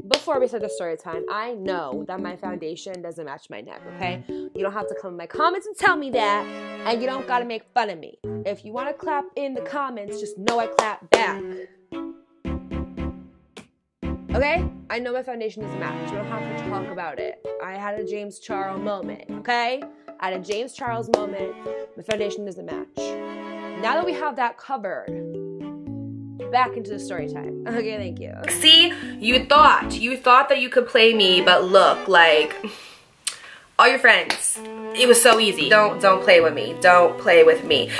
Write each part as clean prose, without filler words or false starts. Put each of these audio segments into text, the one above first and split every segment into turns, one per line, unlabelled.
before we start the story time, I know that my foundation doesn't match my neck, okay? You don't have to come in my comments and tell me that, and you don't gotta make fun of me. If you wanna clap in the comments, just know I clap back. Okay? I know my foundation doesn't match. We don't have to talk about it. I had a James Charles moment, okay? I had a James Charles moment. My foundation doesn't match. Now that we have that covered, back into the story time. Okay, thank you.
See, you thought that you could play me, but look, like, all your friends, it was so easy. Don't play with me. Don't play with me.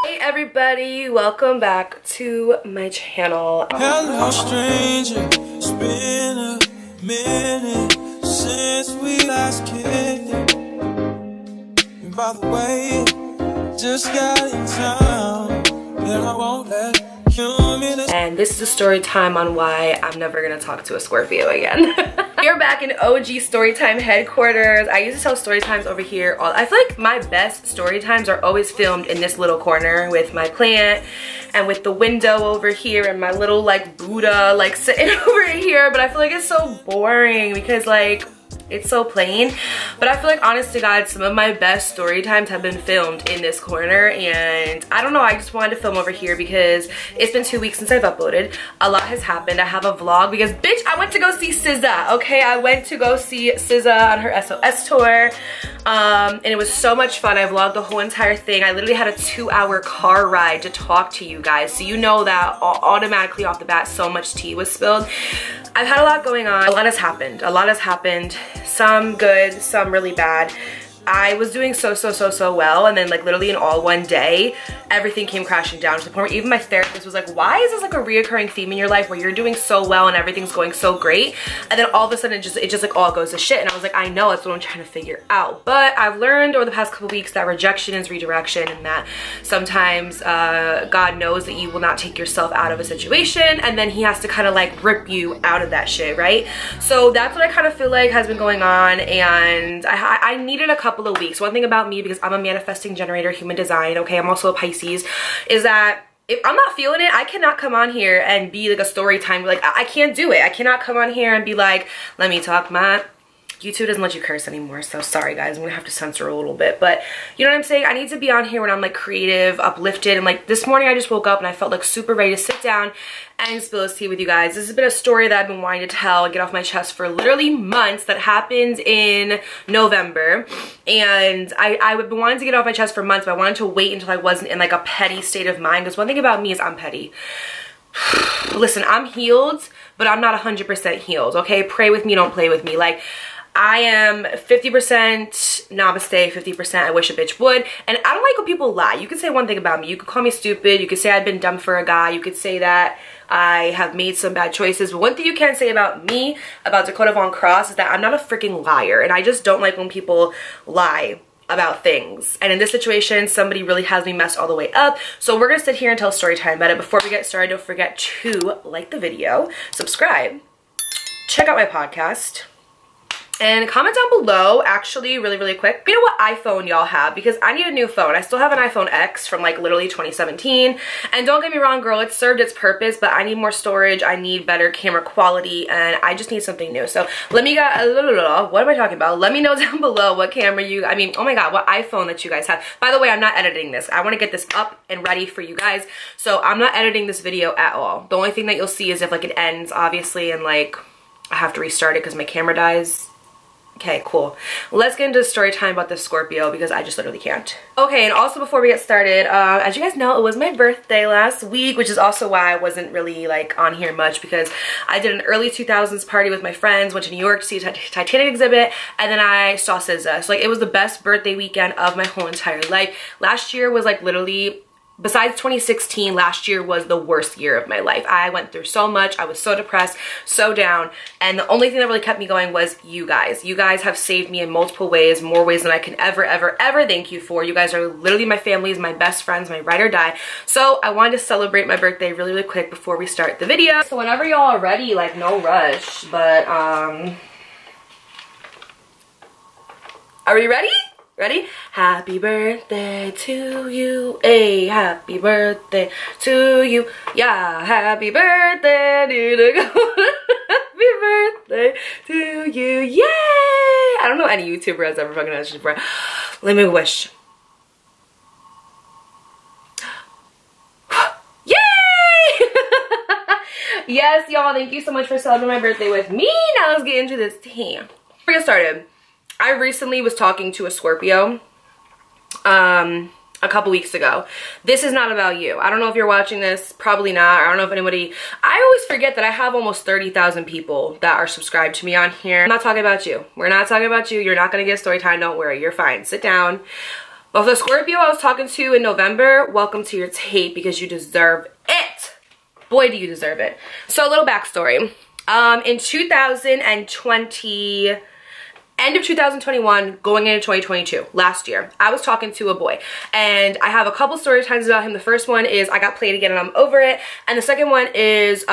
Hey everybody, welcome back to my channel.
Hello stranger, it's been a minute since we last kicked it. And by the way, just got in town, and I won't let you miss.
And this is a story time on why I'm never gonna talk to a Scorpio again. We're back in OG Storytime headquarters. I used to tell story times over here. I feel like my best story times are always filmed in this little corner with my plant and with the window over here and my little like Buddha like sitting over here. But I feel like it's so boring because like it's so plain. But I feel like, honest to God, some of my best story times have been filmed in this corner, and I don't know, I just wanted to film over here because it's been 2 weeks since I've uploaded. A lot has happened. I have a vlog because, bitch, I went to go see SZA, okay? I went to go see SZA on her SOS tour, and it was so much fun. I vlogged the whole entire thing. I literally had a 2-hour car ride to talk to you guys, so you know that automatically off the bat so much tea was spilled. I've had a lot going on. A lot has happened. A lot has happened. Some good, some really bad. I was doing so well, and then like literally in all one day, everything came crashing down to the point where even my therapist was like, why is this like a reoccurring theme in your life where you're doing so well and everything's going so great, and then all of a sudden it just like all goes to shit? And I was like, I know, that's what I'm trying to figure out. But I've learned over the past couple weeks that rejection is redirection, and that sometimes God knows that you will not take yourself out of a situation, and then he has to kind of like rip you out of that shit, right? So that's what I kind of feel like has been going on, and I needed a couple of weeks. One thing about me, because I'm a manifesting generator, human design, okay, I'm also a Pisces, is that if I'm not feeling it, I cannot come on here and be like a story time. Like, I can't do it. I cannot come on here and be like, let me talk my... YouTube doesn't let you curse anymore, so sorry guys, I'm gonna have to censor a little bit, but you know what I'm saying? I need to be on here when I'm like creative, uplifted, and like this morning I just woke up and I felt like super ready to sit down and spill this tea with you guys. This has been a story that I've been wanting to tell and get off my chest for literally months, that happened in November, and I've been wanting to get off my chest for months, but I wanted to wait until I wasn't in like a petty state of mind, because one thing about me is I'm petty. Listen, I'm healed, but I'm not 100% healed, okay? Pray with me, don't play with me. Like, I am 50% namaste, 50% I wish a bitch would. And I don't like when people lie. You could say one thing about me. You could call me stupid. You could say I've been dumb for a guy. You could say that I have made some bad choices. But one thing you can't say about me, about Dakota Von Cross, is that I'm not a freaking liar. And I just don't like when people lie about things. And in this situation, somebody really has me messed all the way up. So we're going to sit here and tell a story time about it. Before we get started, don't forget to like the video, subscribe, check out my podcast, and comment down below, actually, really quick, you know what iPhone y'all have, because I need a new phone. I still have an iPhone X from like literally 2017, and don't get me wrong, girl, it served its purpose, but I need more storage, I need better camera quality, and I just need something new. So let me get what am I talking about? Let me know down below what camera you, oh my god, what iPhone that you guys have. By the way, I'm not editing this. I want to get this up and ready for you guys, so I'm not editing this video at all. The only thing that you'll see is if like it ends, obviously, and like I have to restart it because my camera dies. Okay, cool. Let's get into the story time about this Scorpio, because I just literally can't. Okay, and also before we get started, as you guys know, it was my birthday last week, which is also why I wasn't really like on here much, because I did an early 2000s party with my friends, went to New York to see a Titanic exhibit, and then I saw SZA. So like it was the best birthday weekend of my whole entire life. Last year was like literally, besides 2016, last year was the worst year of my life. I went through so much. I was so depressed, so down. And the only thing that really kept me going was you guys. You guys have saved me in multiple ways, more ways than I can ever thank you for. You guys are literally my families, my best friends, my ride or die. So I wanted to celebrate my birthday really quick before we start the video. So whenever y'all are ready, like no rush, but are we ready? Ready? Happy birthday to you. Hey, happy birthday to you. Yeah, happy birthday, dear Dakota. Happy birthday you. Yay! I don't know any YouTuber has ever fucking done this before. Let me wish. Yay! Yes, y'all, thank you so much for celebrating my birthday with me. Now let's get into this tea. Before we get started, I recently was talking to a Scorpio a couple weeks ago. This is not about you. I don't know if you're watching this, probably not. I don't know if anybody, I always forget that I have almost 30,000 people that are subscribed to me on here. I'm not talking about you. We're not talking about you. You're not gonna get story time, don't worry, you're fine, sit down. But for the Scorpio I was talking to in November, welcome to your tape because you deserve it. Boy, do you deserve it. So a little backstory. In 2020, end of 2021, going into 2022, last year, I was talking to a boy, and I have a couple story times about him. The first one is I got played again and I'm over it, and the second one is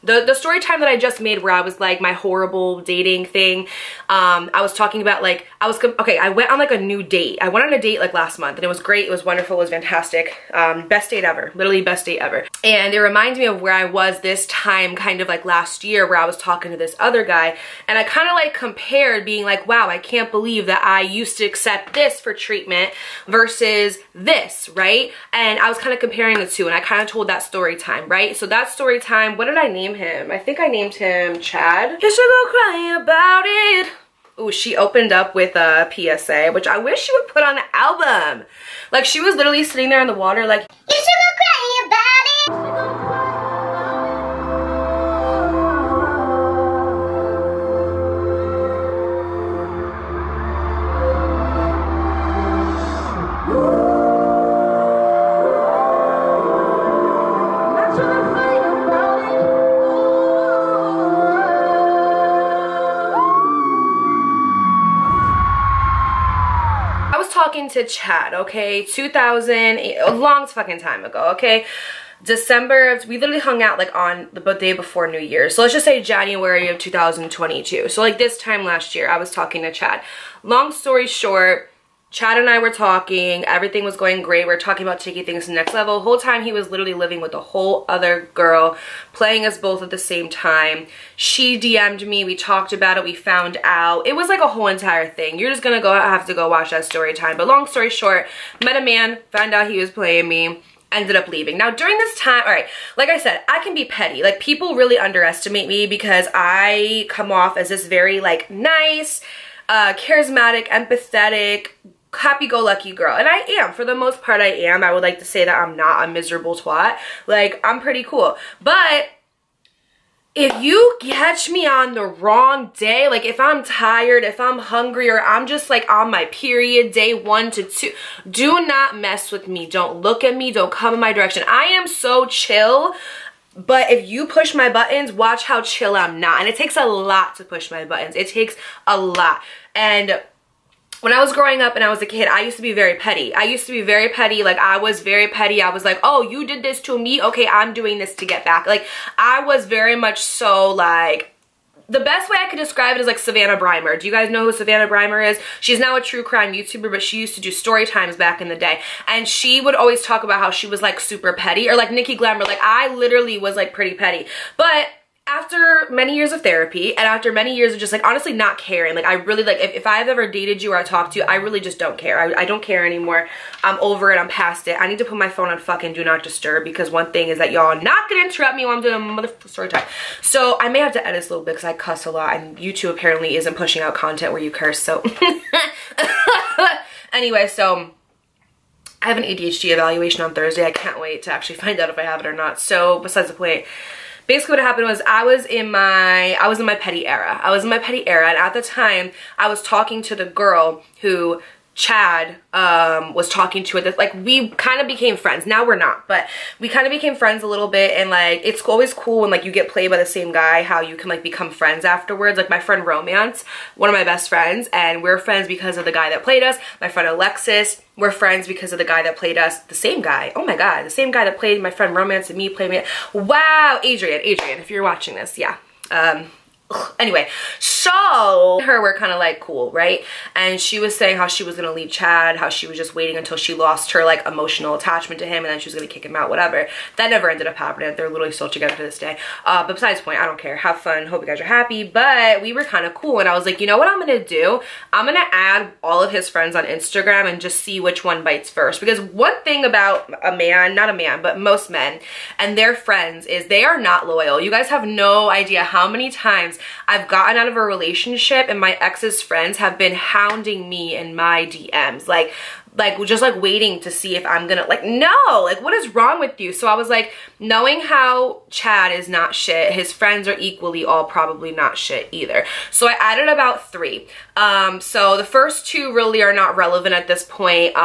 the story time that I just made where I was like my horrible dating thing. I was talking about like, I went on like a new date. I went on a date like last month and it was great. It was wonderful. It was fantastic. Best date ever. Literally best date ever. And it reminds me of where I was this time kind of like last year where I was talking to this other guy, and I kind of like compared being like, wow, I can't believe that I used to accept this for treatment versus this, right? And I was kind of comparing the two, and I kind of told that story time, right? So that story time, what did I name him? I think I named him Chad. You should go cry about it. Ooh, she opened up with a PSA, which I wish she would put on the album. Like, she was literally sitting there in the water like, you should go cry about it. Talking to Chad, okay, 2008, a long fucking time ago, okay, December, we literally hung out like on the day before New Year's, so let's just say January of 2022, so like this time last year, I was talking to Chad. Long story short, Chad and I were talking, everything was going great, we were talking about taking things to the next level. The whole time he was literally living with a whole other girl, playing us both at the same time. She DM'd me, we talked about it, we found out. It was like a whole entire thing. You're just gonna have to go watch that story time. But long story short, met a man, found out he was playing me, ended up leaving. Now during this time, all right, like I said, I can be petty. Like, people really underestimate me because I come off as this very like nice, charismatic, empathetic, happy-go-lucky girl, and I am, for the most part I am. I would like to say that I'm not a miserable twat. Like, I'm pretty cool. But if you catch me on the wrong day, like if I'm tired, if I'm hungry, or I'm just like on my period, day 1 to 2, do not mess with me. Don't look at me, don't come in my direction. I am so chill, but if you push my buttons, watch how chill I'm not. And it takes a lot to push my buttons. It takes a lot. And when I was growing up and I was a kid, I used to be very petty. I used to be very petty. Like, I was very petty. I was like, oh, you did this to me? Okay, I'm doing this to get back. Like, I was very much so like, the best way I could describe it is like Savannah Brymer. Do you guys know who Savannah Brymer is? She's now a true crime YouTuber, but she used to do story times back in the day. And she would always talk about how she was like super petty, or like Nikki Glamour. Like, I literally was like pretty petty. But after many years of therapy and after many years of just like honestly not caring, like I really like, if I've ever dated you or I talked to you, I really just don't care. I don't care anymore. I'm over it. I'm past it. I need to put my phone on fucking do not disturb, because one thing is that y'all are not gonna interrupt me while I'm doing a motherfucking story time. So I may have to edit this a little bit because I cuss a lot, and YouTube apparently isn't pushing out content where you curse, so anyway, so I have an ADHD evaluation on Thursday. I can't wait to actually find out if I have it or not. So besides the point, basically what happened was I was in my petty era. I was in my petty era, and at the time I was talking to the girl who Chad was talking to at this, like, we kind of became friends. Now we're not, but we kind of became friends a little bit, and like it's always cool when like you get played by the same guy, how you can like become friends afterwards. Like my friend Romance, one of my best friends, and we're friends because of the guy that played us. My friend Alexis, we're friends because of the guy that played us. The same guy, oh my god, the same guy that played my friend Romance and me played me. Wow, Adrian, if you're watching this, yeah. Anyway, so her were kind of like cool, right? And she was saying how she was gonna leave Chad, how she was just waiting until she lost her like emotional attachment to him, and then she was gonna kick him out, whatever. That never ended up happening. They're literally still together to this day. But besides the point, I don't care. Have fun. Hope you guys are happy. But we were kind of cool, and I was like, you know what I'm gonna do? I'm gonna add all of his friends on Instagram and just see which one bites first. Because one thing about a man, not a man, but most men and their friends is they are not loyal. You guys have no idea how many times I've gotten out of a relationship and my ex's friends have been hounding me in my DMs. Like just like waiting to see if I'm gonna, like, no, like what is wrong with you? So I was like, knowing how Chad is not shit, his friends are equally all probably not shit either. So I added about 3. So the first 2 really are not relevant at this point.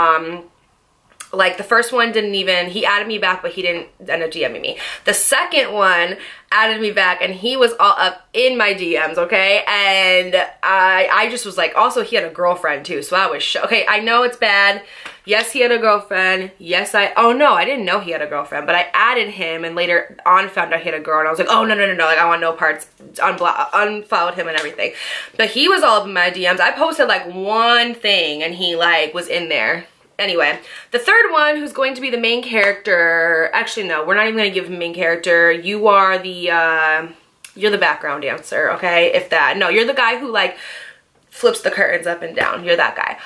Like the first one didn't even, he added me back, but he didn't end up DMing me. The second one added me back and he was all up in my DMs, okay? And I just was like, also he had a girlfriend too, so I was okay, I know it's bad. Yes, he had a girlfriend. Yes, oh no, I didn't know he had a girlfriend, but I added him and later on found out he had a girl and I was like, oh no, like I want no parts, unfollowed him and everything. But he was all up in my DMs. I posted like one thing and he like was in there. Anyway, the third one, who's going to be the main character, actually no, we're not even going to give him main character. You are the, you're the background dancer, okay? If that, no, you're the guy who like flips the curtains up and down. You're that guy.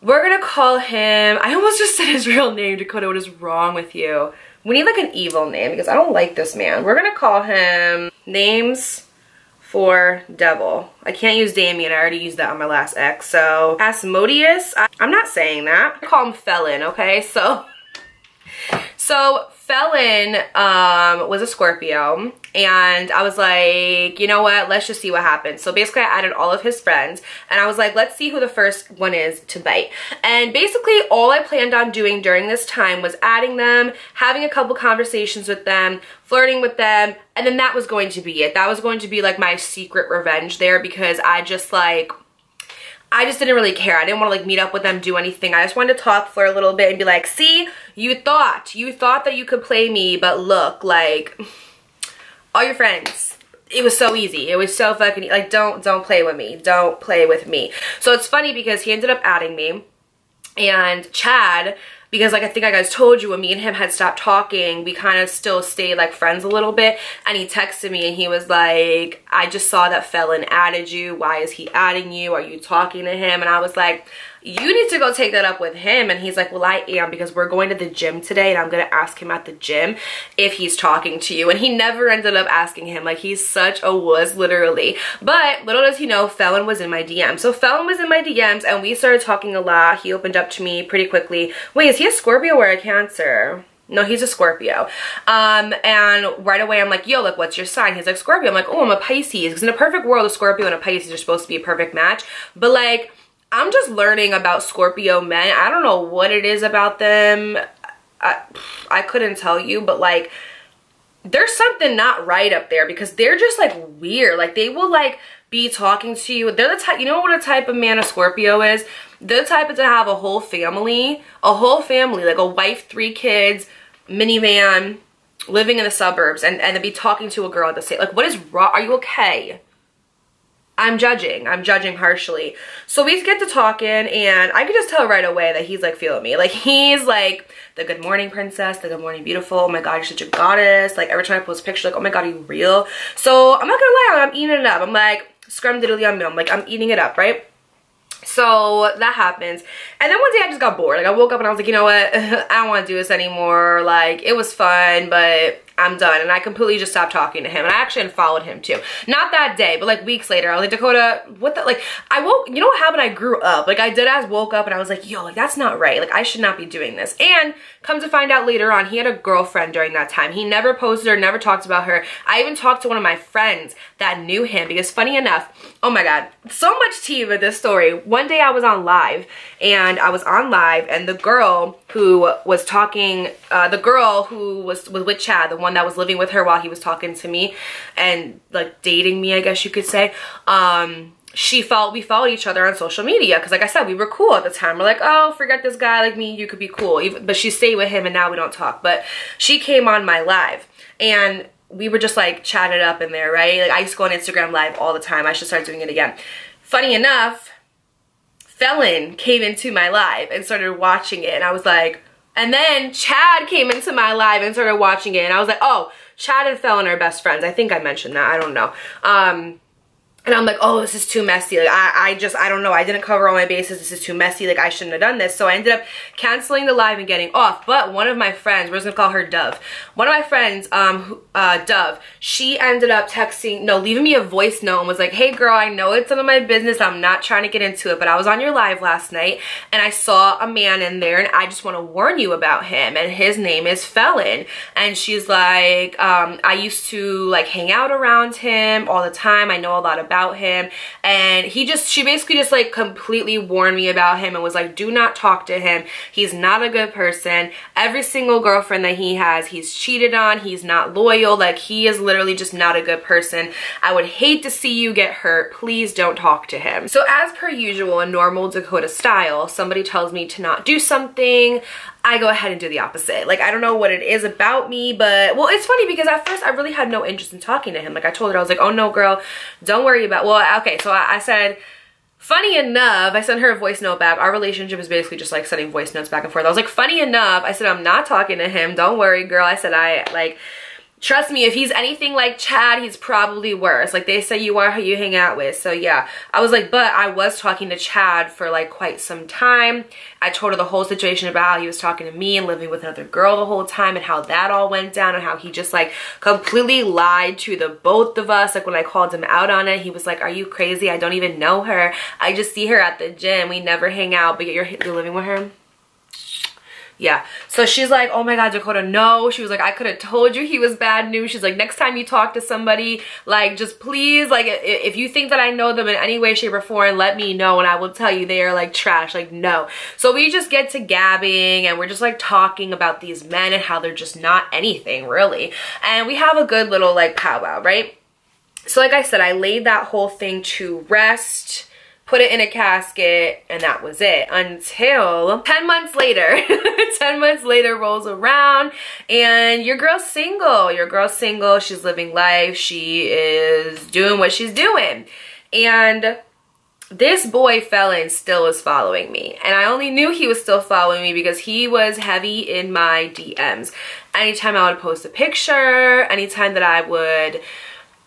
We're going to call him, I almost just said his real name, Dakota, what is wrong with you? We need like an evil name because I don't like this man. We're going to call him names for devil. I can't use Damien. I already used that on my last ex. So Asmodeus, I'm not saying that. I call him Felon, okay? So Felon was a Scorpio, and I was like, you know what, let's just see what happens. So basically I added all of his friends and I was like, let's see who the first one is to bite. And basically all I planned on doing during this time was adding them, having a couple conversations with them, flirting with them, and then that was going to be it. That was going to be like my secret revenge there, because I just didn't really care. I didn't want to like meet up with them, do anything. I just wanted to talk for a little bit and be like, see, you thought that you could play me, but look, like, all your friends. It was so easy. It was so fucking, like, don't play with me. Don't play with me. So it's funny because he ended up adding me, and Chad, because like I think I guys told you, when me and him had stopped talking, we kind of still stayed like friends a little bit, and he texted me and he was like, I just saw that Felon added you. Why is he adding you? Are you talking to him? And I was like, you need to go take that up with him. And he's like, well, I am, because we're going to the gym today and I'm going to ask him at the gym if he's talking to you. And he never ended up asking him. Like, he's such a wuss, literally. But little does he know, Felon was in my DMs. So Felon was in my DMs and we started talking a lot. He opened up to me pretty quickly. Wait, is he a Scorpio or a Cancer? No, he's a Scorpio. And right away I'm like, yo, like, what's your sign? He's like, Scorpio. I'm like, oh, I'm a Pisces. Because in a perfect world, a Scorpio and a Pisces are supposed to be a perfect match. But like, I'm just learning about Scorpio men. I don't know what it is about them. I couldn't tell you, but like, there's something not right up there, because they're just like weird. Like, they will like be talking to you. They're the type, you know what a type of man a Scorpio is? They're the type to have a whole family, like a wife, 3 kids, minivan, living in the suburbs, and then be talking to a girl at the same, like, what is wrong? Are you okay? I'm judging harshly. So we get to talking and I could just tell right away that he's like feeling me. Like, he's like the good morning princess, the good morning beautiful, oh my god, you're such a goddess. Like, every time I post a picture, like, oh my god, are you real? So I'm not gonna lie, I'm eating it up. I'm like, scrum diddly I'm like, I'm eating it up, right? So that happens. And then one day I just got bored. Like, I woke up and I was like, you know what? I don't want to do this anymore. Like, it was fun, but I'm done. And I completely just stopped talking to him. And I actually unfollowed him too. Not that day, but like weeks later, I was like, Dakota, what the, like, I woke, you know what happened? I grew up. Like, I deadass woke up and I was like, yo, like, that's not right. Like, I should not be doing this. And come to find out later on, he had a girlfriend during that time. He never posted her, never talked about her. I even talked to one of my friends that knew him, because funny enough, oh my god, so much tea with this story. One day I was on live, and the girl who was talking, the girl who was with Chad, the one that was living with her while he was talking to me and like dating me, I guess you could say, we followed each other on social media, because like I said, we were cool at the time. We're like, oh, forget this guy, like, me, you could be cool. But she stayed with him and now we don't talk. But she came on my live, and we were just like chatted up in there, right? Like I used to go on Instagram Live all the time. I should start doing it again. Funny enough, Felon came into my live and started watching it, and I was like, and then Chad came into my live and started watching it, and I was like, oh, Chad and Felon are best friends. I think I mentioned that, I don't know. And I'm like, oh, this is too messy. Like, I don't know. I didn't cover all my bases. This is too messy. Like, I shouldn't have done this. So I ended up canceling the live and getting off. But one of my friends, we're just gonna call her Dove. One of my friends, Dove, she ended up leaving me a voice note and was like, hey girl, I know it's none of my business. I'm not trying to get into it, but I was on your live last night and I saw a man in there and I just want to warn you about him. And his name is Felon. And she's like, I used to like hang out around him all the time. I know a lot about him, and she basically just like completely warned me about him and was like, do not talk to him. He's not a good person. Every single girlfriend that he has, he's cheated on. He's not loyal. Like, he is literally just not a good person. I would hate to see you get hurt. Please don't talk to him. So as per usual in normal Dakota style, somebody tells me to not do something, I go ahead and do the opposite. Like, I don't know what it is about me, but, well, it's funny because at first I really had no interest in talking to him. Like, I told her, I was like, oh no, girl, don't worry about, well, okay, so I said, funny enough, I sent her a voice note back. Our relationship is basically just like sending voice notes back and forth. I was like, funny enough, I said, I'm not talking to him. Don't worry, girl. I said, trust me, if he's anything like Chad, he's probably worse. Like, they say you are who you hang out with. So yeah, I was like, but I was talking to Chad for like quite some time. I told her the whole situation about how he was talking to me and living with another girl the whole time and how that all went down and how he just like completely lied to the both of us. Like, when I called him out on it, he was like, are you crazy? I don't even know her. I just see her at the gym. We never hang out, but you're living with her? Yeah, so she's like, oh my God, Dakota, no. She was like, I could have told you he was bad news. She's like, next time you talk to somebody, like, just please, like, if you think that I know them in any way, shape, or form, let me know and I will tell you they are like trash. Like, no. So we just get to gabbing and we're just like talking about these men and how they're just not anything really. And we have a good little like powwow, right? So like I said, I laid that whole thing to rest, put it in a casket, and that was it until 10 months later. 10 months later rolls around and your girl's single. Your girl's single. She's living life. She is doing what she's doing. And this boy Felon still is following me. And I only knew he was still following me because he was heavy in my DMs. Anytime I would post a picture, anytime that I would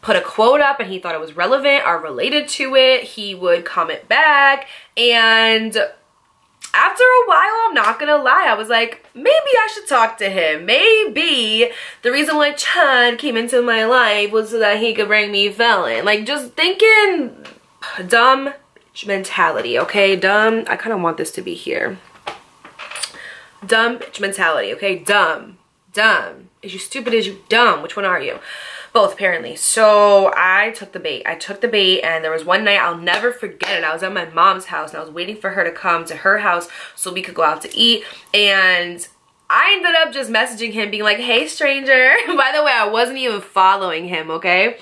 put a quote up and he thought it was relevant or related to it, he would comment back. And after a while, I'm not gonna lie, I was like, maybe I should talk to him. Maybe the reason why Chad came into my life was so that he could bring me Felon. Like, just thinking dumb mentality, okay? Dumb, I kind of want this to be here. Dumb bitch mentality, okay? Dumb. Is you stupid? Is you dumb? Which one are you? Both, apparently. So I took the bait. And there was one night, I'll never forget it. I was at my mom's house and I was waiting for her to come to her house so we could go out to eat. And I ended up just messaging him being like, hey stranger. By the way, I wasn't even following him, okay?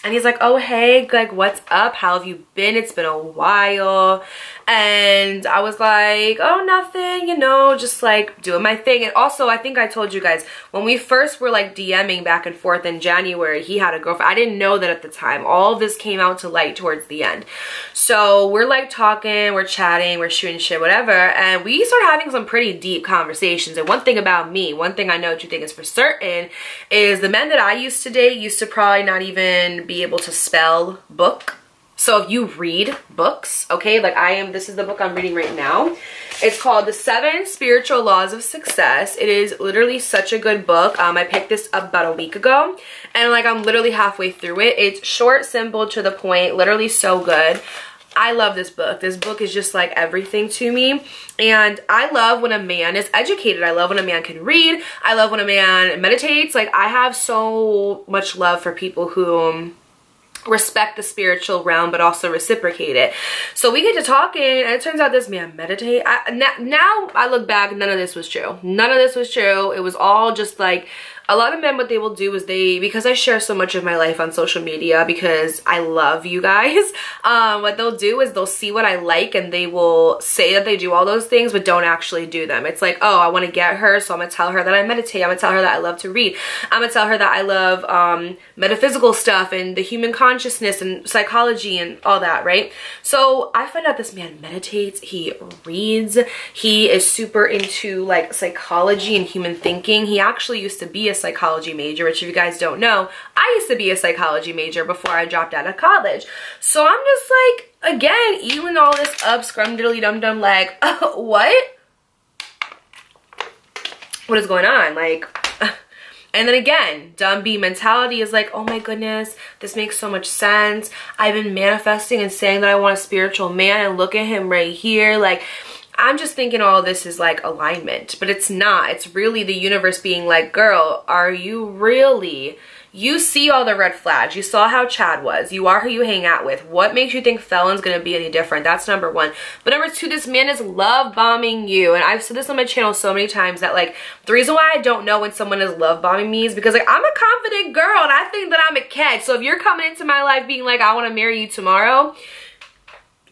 And he's like, oh hey, like, what's up? How have you been? It's been a while. And I was like, oh, nothing, you know, just like doing my thing. And also, I think I told you guys, when we first were like DMing back and forth in January, he had a girlfriend. I didn't know that at the time. All of this came out to light towards the end. So we're like talking, we're chatting, we're shooting shit, whatever. And we started having some pretty deep conversations. And one thing about me, one thing I know that you think is for certain, is the men that I used to date used to probably not even be able to spell book. So if you read books, okay, like this is the book I'm reading right now. It's called The 7 Spiritual Laws of Success. It is literally such a good book. I picked this up about a week ago and like I'm literally halfway through it. It's short, simple, to the point, literally so good. I love this book. This book is just like everything to me. And I love when a man is educated. I love when a man can read. I love when a man meditates. Like, I have so much love for people who respect the spiritual realm but also reciprocate it. So we get to talking and it turns out this man meditate. Now I look back, none of this was true. None of this was true. It was all just like a lot of men, what they will do is because I share so much of my life on social media because I love you guys, what they'll do is they'll see what I like and they will say that they do all those things but don't actually do them. It's like, oh, I want to get her, so I'm gonna tell her that I meditate, I'm gonna tell her that I love to read, I'm gonna tell her that I love metaphysical stuff and the human consciousness and psychology and all that, right? So I find out this man meditates, he reads, he is super into like psychology and human thinking. He actually used to be a psychology major, which if you guys don't know, I used to be a psychology major before I dropped out of college. So I'm just like, again, eating all this up, scrum-diddly-dum-dum, like, what? What is going on? Like, and then again, dumb B mentality is like, oh my goodness, this makes so much sense. I've been manifesting and saying that I want a spiritual man, and look at him right here. Like, I'm just thinking all this is like alignment, but it's not. It's really the universe being like, girl, are you really? You see all the red flags. You saw how Chad was. You are who you hang out with. What makes you think Felon's gonna be any different? That's number one. But number two, this man is love bombing you. And I've said this on my channel so many times that like, the reason why I don't know when someone is love bombing me is because like, I'm a confident girl and I think that I'm a catch. So if you're coming into my life being like, I wanna marry you tomorrow,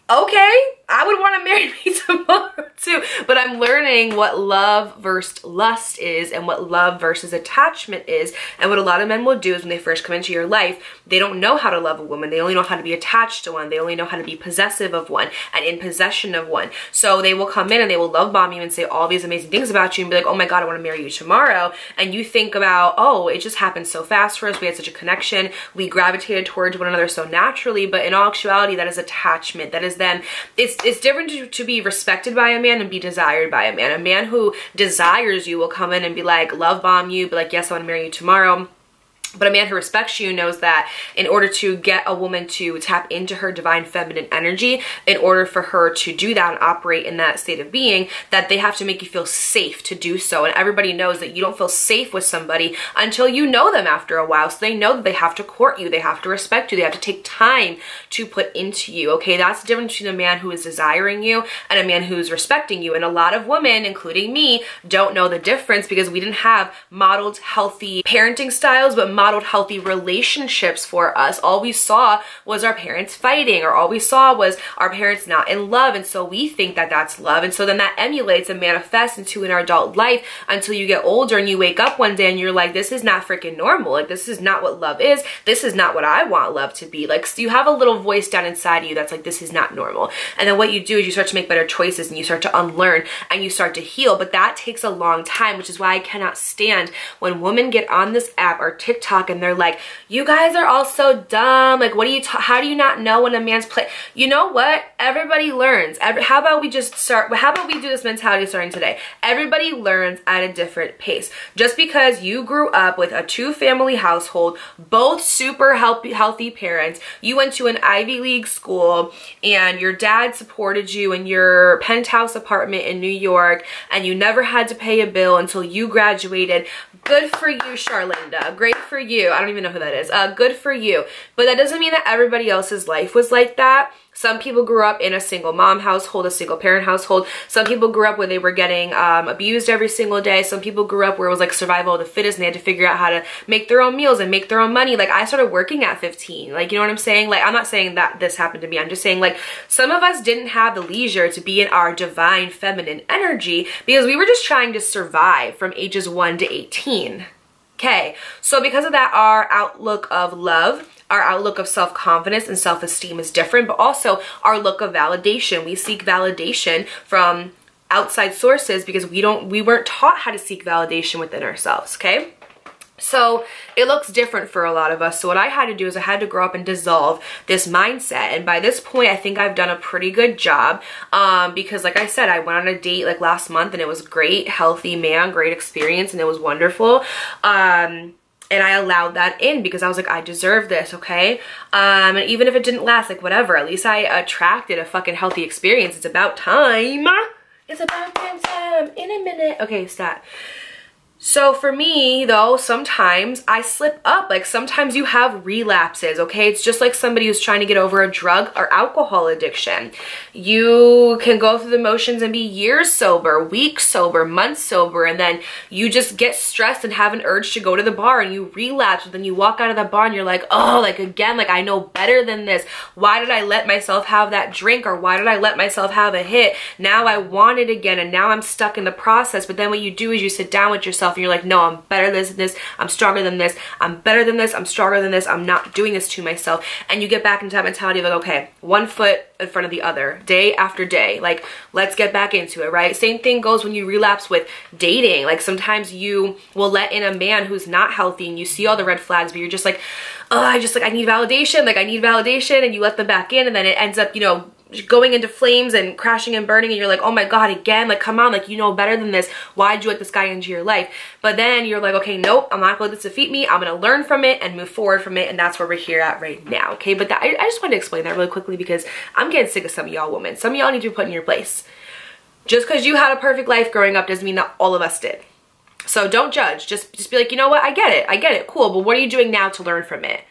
okay, I would want to marry me tomorrow too. But I'm learning what love versus lust is and what love versus attachment is. And what a lot of men will do is when they first come into your life, they don't know how to love a woman. They only know how to be attached to one. They only know how to be possessive of one and in possession of one. So they will come in and they will love bomb you and say all these amazing things about you and be like, oh my God, I want to marry you tomorrow. And you think about, oh, it just happened so fast for us. We had such a connection. We gravitated towards one another so naturally. But in all actuality, that is attachment. That is then, it's different to be respected by a man and be desired by a man. A man who desires you will come in and be like, love bomb you, be like, yes, I want to marry you tomorrow. But a man who respects you knows that in order to get a woman to tap into her divine feminine energy, in order for her to do that and operate in that state of being, that they have to make you feel safe to do so. And everybody knows that you don't feel safe with somebody until you know them after a while. So they know that they have to court you, they have to respect you, they have to take time to put into you, okay? That's the difference between a man who is desiring you and a man who's respecting you. And a lot of women, including me, don't know the difference because we didn't have modeled healthy parenting styles, but modeled healthy relationships for us. All we saw was our parents fighting, or all we saw was our parents not in love, and so we think that that's love. And so then that emulates and manifests into an adult life until you get older and you wake up one day and you're like, this is not freaking normal. Like, this is not what love is. This is not what I want love to be. Like, so you have a little voice down inside of you that's like, this is not normal. And then what you do is you start to make better choices and you start to unlearn and you start to heal. But that takes a long time, which is why I cannot stand when women get on this app or TikTok and they're like, you guys are all so dumb. Like, what do you, how do you not know when a man's you know what? Everybody learns. How about we just start, how about we do this mentality starting today? Everybody learns at a different pace. Just because you grew up with a 2-family household, both super healthy parents, you went to an Ivy League school and your dad supported you in your penthouse apartment in New York and you never had to pay a bill until you graduated. Good for you, Charlinda. Great for you. I don't even know who that is. Good for you. But that doesn't mean that everybody else's life was like that. Some people grew up in a single mom household, a single parent household. Some people grew up where they were getting abused every single day. Some people grew up where it was like survival of the fittest and they had to figure out how to make their own meals and make their own money. Like, I started working at 15. Like, you know what I'm saying? Like, I'm not saying that this happened to me. I'm just saying, like, some of us didn't have the leisure to be in our divine feminine energy because we were just trying to survive from ages 1 to 18. Okay, so because of that, our outlook of love, our outlook of self-confidence and self-esteem is different, but also our look of validation. We seek validation from outside sources because we weren't taught how to seek validation within ourselves, okay? So it looks different for a lot of us. So what I had to do is I had to grow up and dissolve this mindset. And by this point, I think I've done a pretty good job because like I said, I went on a date like last month and it was great, healthy man, great experience, and it was wonderful. And I allowed that in because I was like, I deserve this, okay? And even if it didn't last, like whatever, at least I attracted a fucking healthy experience. It's about time. It's about time in a minute. Okay, stop. So for me though, sometimes I slip up. Like sometimes you have relapses, okay? It's just like somebody who's trying to get over a drug or alcohol addiction. You can go through the motions and be years sober, weeks sober, months sober, and then you just get stressed and have an urge to go to the bar and you relapse, and then you walk out of the bar and you're like, oh, like again, like I know better than this. Why did I let myself have that drink, or why did I let myself have a hit? Now I want it again, and now I'm stuck in the process. But then what you do is you sit down with yourself and you're like, no, I'm better than this, I'm stronger than this, I'm better than this, I'm stronger than this, I'm not doing this to myself. And you get back into that mentality of like, okay, one foot in front of the other, day after day, like let's get back into it, right? Same thing goes when you relapse with dating. Like sometimes you will let in a man who's not healthy and you see all the red flags, but you're just like, oh, I need validation, like I need validation, and you let them back in, and then it ends up, you know, going into flames and crashing and burning, and you're like, oh my god, again, like come on, like you know better than this, why'd you let this guy into your life? But then you're like, okay, nope, I'm not gonna let this defeat me, I'm gonna learn from it and move forward from it, and that's where we're here at right now, okay? But that, I just wanted to explain that really quickly because I'm getting sick of some of y'all women. Some of y'all need to be put in your place. Just because you had a perfect life growing up doesn't mean that all of us did. So don't judge, just be like, you know what, I get it, cool, but what are you doing now to learn from it?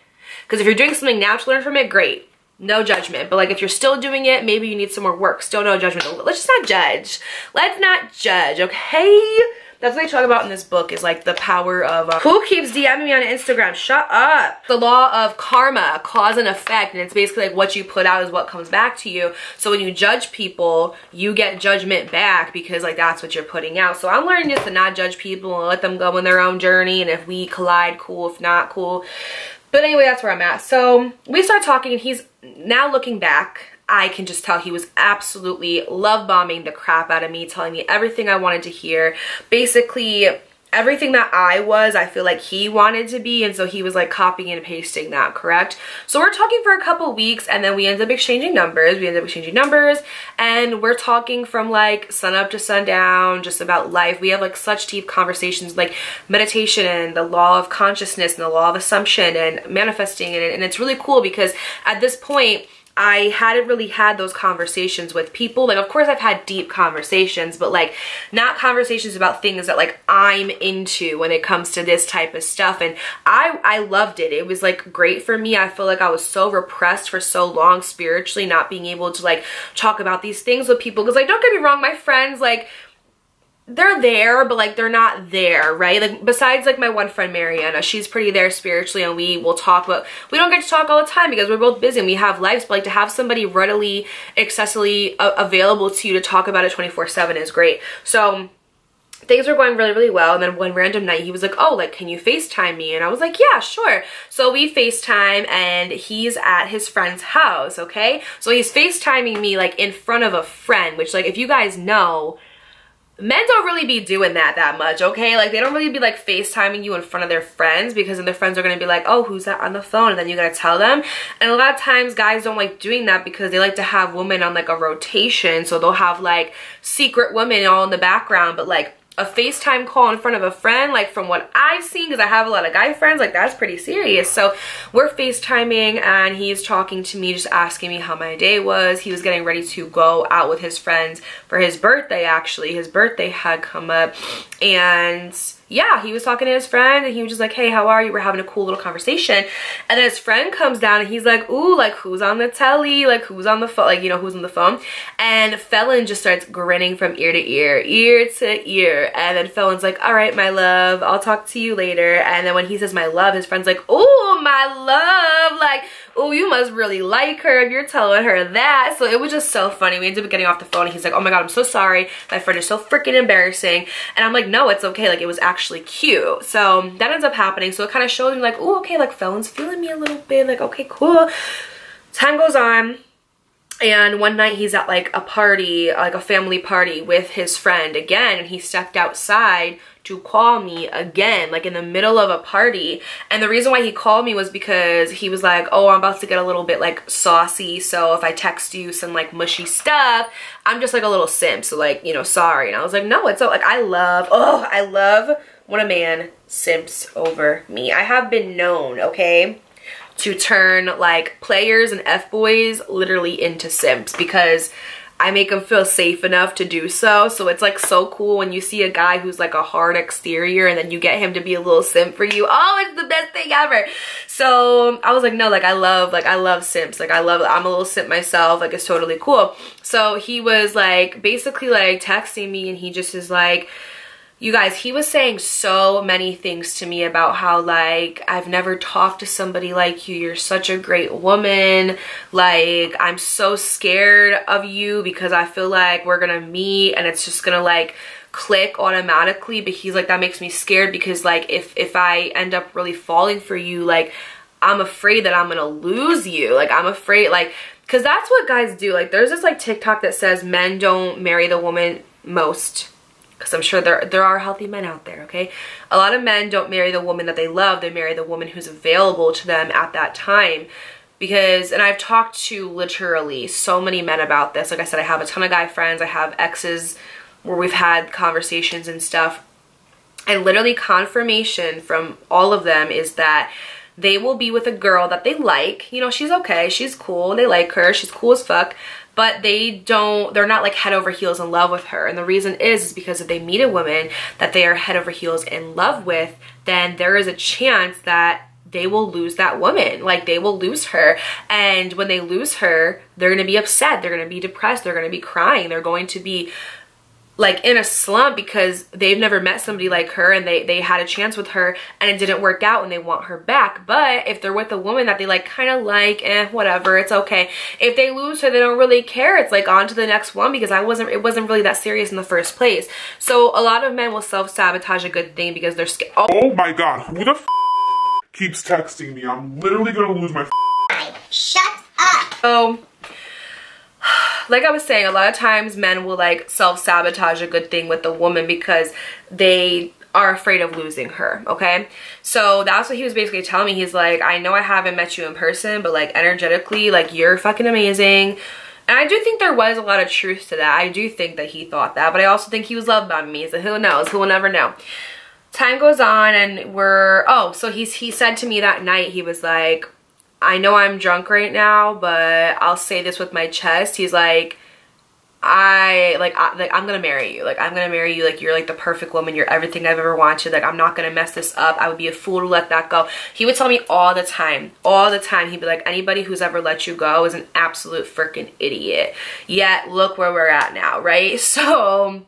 Because if you're doing something now to learn from it, great. No judgment. But like if you're still doing it, maybe you need some more work. Still no judgment. Let's just not judge. Let's not judge, okay? That's what they talk about in this book, is like the power of who keeps DMing me on Instagram? Shut up. The law of karma, cause and effect, and it's basically like what you put out is what comes back to you. So when you judge people, you get judgment back because like that's what you're putting out. So I'm learning just to not judge people and let them go on their own journey, and if we collide, cool, if not, cool. But anyway, that's where I'm at. So we start talking, and he's now looking back, I can just tell he was absolutely love bombing the crap out of me, telling me everything I wanted to hear. Basically, everything that I feel like he wanted to be, and so he was like copying and pasting that, correct? So we're talking for a couple weeks, and then we end up exchanging numbers. And we're talking from like sun up to sundown, just about life. We have like such deep conversations, like meditation and the law of consciousness and the law of assumption and manifesting, and it's really cool because at this point I hadn't really had those conversations with people. Like, of course I've had deep conversations, but like not conversations about things that like I'm into when it comes to this type of stuff. And I loved it. It was like great for me. I feel like I was so repressed for so long spiritually, not being able to like talk about these things with people. Because like, don't get me wrong, my friends, like, they're there, but like they're not there, right? Like besides like my one friend Mariana, she's pretty there spiritually, and we will talk, but we don't get to talk all the time because we're both busy and we have lives. But like to have somebody readily, accessibly available to you to talk about it 24/7 is great. So things were going really, really well. And then one random night he was like, oh, like, can you FaceTime me? And I was like, yeah, sure. So we FaceTime, and he's at his friend's house, okay? So he's FaceTiming me like in front of a friend, which like if you guys know, men don't really be doing that much, okay? Like they don't really be like FaceTiming you in front of their friends, because then their friends are gonna be like, oh, who's that on the phone? And then you gotta tell them. And a lot of times guys don't like doing that because they like to have women on like a rotation. So they'll have like secret women all in the background, but like a FaceTime call in front of a friend, like from what I've seen, because I have a lot of guy friends, like that's pretty serious. So we're FaceTiming, and he's talking to me, just asking me how my day was. He was getting ready to go out with his friends for his birthday, actually. His birthday had come up, and yeah, he was talking to his friend, and he was just like, hey, how are you? We're having a cool little conversation. And then his friend comes down, and he's like, ooh, like who's on the telly? Like who's on the phone? Like, you know, who's on the phone? And Felon just starts grinning from ear to ear, ear to ear. And then Felon's like, all right, my love, I'll talk to you later. And then when he says my love, his friend's like, ooh, my love, like, ooh, you must really like her if you're telling her that. So it was just so funny. We ended up getting off the phone, and he's like, oh my god, I'm so sorry, my friend is so freaking embarrassing. And I'm like, no, it's okay, like it was actually cute. So that ends up happening. So it kind of showed me like, ooh, okay, like Felon's feeling me a little bit, like okay, cool. Time goes on, and one night he's at like a party, like a family party with his friend again, and he stepped outside to call me again, like in the middle of a party. And the reason why he called me was because he was like, oh, I'm about to get a little bit like saucy, so if I text you some like mushy stuff, I'm just like a little simp, so like, you know, sorry. And I was like, no, it's so like I love when a man simps over me. I have been known, okay, to turn like players and F-boys literally into simps, because I make him feel safe enough to do so. So it's like so cool when you see a guy who's like a hard exterior and then you get him to be a little simp for you. Oh, it's the best thing ever. So I was like, no, like I love simps. Like I'm a little simp myself. Like it's totally cool. So he was like basically like texting me, and he just is like, you guys, he was saying so many things to me about how, like, I've never talked to somebody like you. You're such a great woman. Like, I'm so scared of you because I feel like we're gonna meet and it's just gonna, like, click automatically. But he's like, that makes me scared because, like, if I end up really falling for you, like, I'm afraid that I'm gonna lose you. Like, I'm afraid, like, because that's what guys do. Like, there's this, like, TikTok that says men don't marry the woman most. Because I'm sure there are healthy men out there, okay? A lot of men don't marry the woman that they love. They marry the woman who's available to them at that time. Because, and I've talked to literally so many men about this. Like I said, I have a ton of guy friends. I have exes where we've had conversations and stuff. And literally confirmation from all of them is that they will be with a girl that they like. You know, she's okay. She's cool. They like her. She's cool as fuck. But they're not like head over heels in love with her. And the reason is because if they meet a woman that they are head over heels in love with, then there is a chance that they will lose that woman. Like, they will lose her. And when they lose her, they're going to be upset. They're going to be depressed. They're going to be crying. They're going to be like in a slump because they've never met somebody like her, and they had a chance with her and it didn't work out and they want her back. But if they're with a woman that they like kind of like, whatever, it's okay. If they lose her, they don't really care. It's like on to the next one because it wasn't really that serious in the first place. So a lot of men will self-sabotage a good thing because they're scared.
Oh my god, who the keeps texting me? I'm literally gonna lose my
Shut up.
So like I was saying, a lot of times men will like self-sabotage a good thing with the woman because they are afraid of losing her, okay? So that's what he was basically telling me. He's like, I know I haven't met you in person, but like energetically, like you're fucking amazing. And I do think there was a lot of truth to that. I do think that he thought that, but I also think he was loved by me. So who knows? Who will never know? Time goes on and so he said to me that night, he was like, I know I'm drunk right now, but I'll say this with my chest. He's like, I'm gonna marry you. Like, I'm gonna marry you. Like, you're like the perfect woman. You're everything I've ever wanted. Like, I'm not gonna mess this up. I would be a fool to let that go. He would tell me all the time. He'd be like, anybody who's ever let you go is an absolute freaking idiot. Yet, look where we're at now, right? So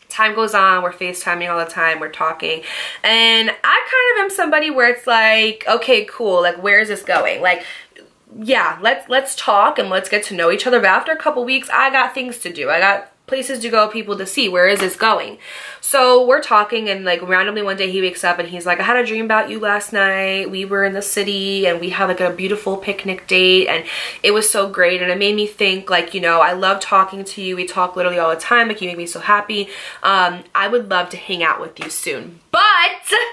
time goes on, we're FaceTiming all the time, we're talking, and I kind of am somebody where it's like, okay, cool, like, where is this going? Like, yeah, let's talk and let's get to know each other, but after a couple weeks, I got things to do. I got places to go, people to see. Where is this going? So we're talking, and like randomly one day he wakes up and he's like, I had a dream about you last night. We were in the city and we had like a beautiful picnic date and it was so great, and it made me think, like, you know, I love talking to you. We talk literally all the time. Like, you make me so happy. I would love to hang out with you soon. But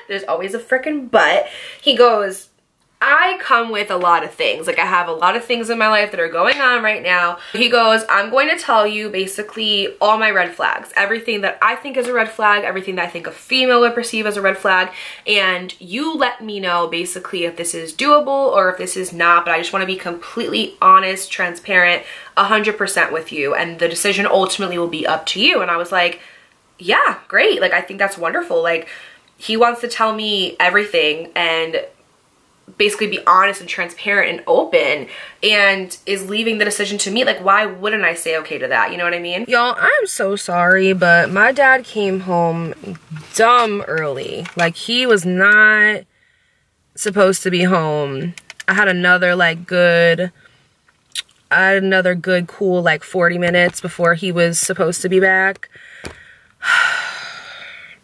there's always a freaking but. He goes, I come with a lot of things. Like, I have a lot of things in my life that are going on right now. He goes, I'm going to tell you basically all my red flags. Everything that I think is a red flag, everything that I think a female would perceive as a red flag. And you let me know basically if this is doable or if this is not. But I just want to be completely honest, transparent, 100% with you. And the decision ultimately will be up to you. And I was like, yeah, great. Like, I think that's wonderful. Like, he wants to tell me everything and basically be honest and transparent and open, and is leaving the decision to me. Like, why wouldn't I say okay to that? You know what I mean? Y'all, I'm so sorry, but my dad came home dumb early. Like, he was not supposed to be home. I had another good cool like 40 minutes before he was supposed to be back.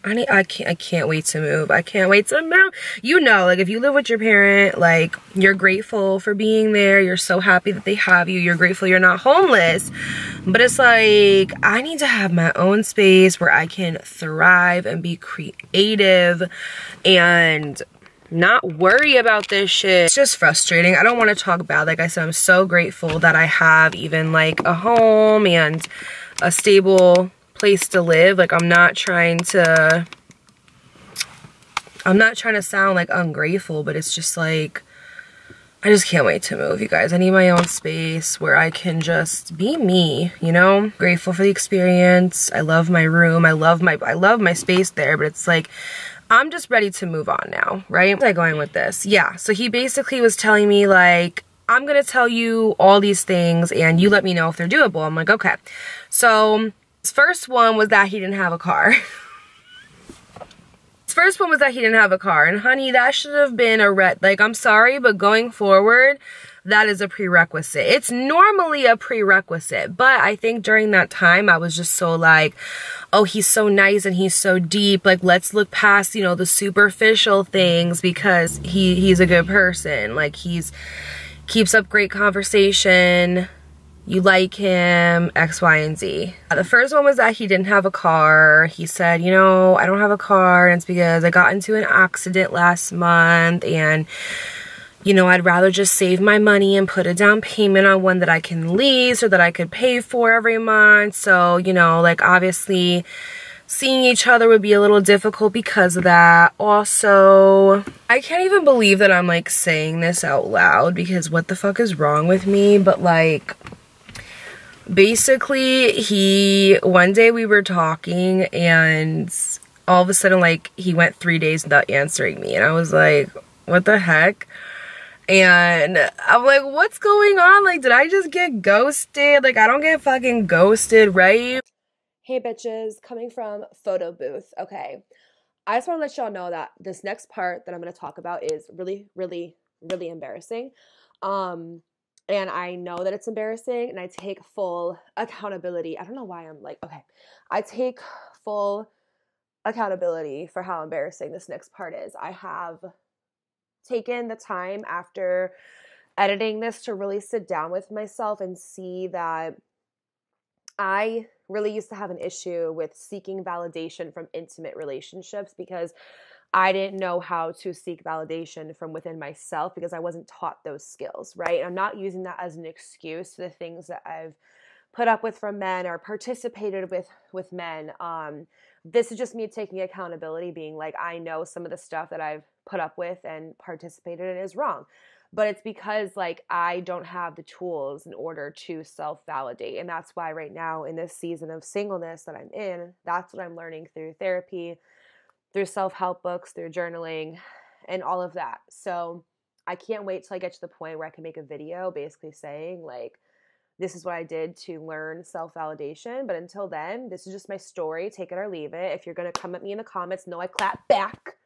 I can't wait to move. I can't wait to move. You know, like, if you live with your parent, like, you're grateful for being there. You're so happy that they have you. You're grateful you're not homeless. But it's like, I need to have my own space where I can thrive and be creative and not worry about this shit. It's just frustrating. I don't want to talk bad. Like I said, I'm so grateful that I have even like a home and a stable place to live. Like, I'm not trying to sound like ungrateful, but it's just like, I just can't wait to move, you guys. I need my own space where I can just be me, you know? Grateful for the experience. I love my room. I love my space there, but it's like, I'm just ready to move on now, right? Where am I going with this? Yeah, so he basically was telling me like, I'm gonna tell you all these things and you let me know if they're doable. I'm like, okay. So his first one was that he didn't have a car. And honey, that should have been a like, I'm sorry, but going forward, that is a prerequisite. It's normally a prerequisite, but I think during that time I was just so like, oh, he's so nice and he's so deep, like let's look past, you know, the superficial things because he's a good person. Like keeps up great conversation, you like him, X, Y, and Z. The first one was that he didn't have a car. He said, you know, I don't have a car and it's because I got into an accident last month and, you know, I'd rather just save my money and put a down payment on one that I can lease or that I could pay for every month. So, you know, like obviously seeing each other would be a little difficult because of that. Also, I can't even believe that I'm like saying this out loud because what the fuck is wrong with me? But like, basically one day we were talking and all of a sudden like he went 3 days without answering me and I was like, what the heck? And I'm like, what's going on? Like, did I just get ghosted? Like, I don't get fucking ghosted, right?
Hey bitches, coming from photo booth. Okay, I just want to let y'all know that this next part that I'm going to talk about is really, really, really embarrassing. And I know that it's embarrassing and I take full accountability. I don't know why I'm like, okay. I take full accountability for how embarrassing this next part is. I have taken the time after editing this to really sit down with myself and see that I really used to have an issue with seeking validation from intimate relationships because I didn't know how to seek validation from within myself because I wasn't taught those skills, right? And I'm not using that as an excuse to the things that I've put up with from men or participated with men. This is just me taking accountability, being like, I know some of the stuff that I've put up with and participated in is wrong. But it's because like I don't have the tools in order to self-validate. And that's why right now in this season of singleness that I'm in, that's what I'm learning through therapy, through self-help books, through journaling, and all of that. So I can't wait till I get to the point where I can make a video basically saying like, this is what I did to learn self-validation. But until then, this is just my story. Take it or leave it. If you're going to come at me in the comments, know I clap back.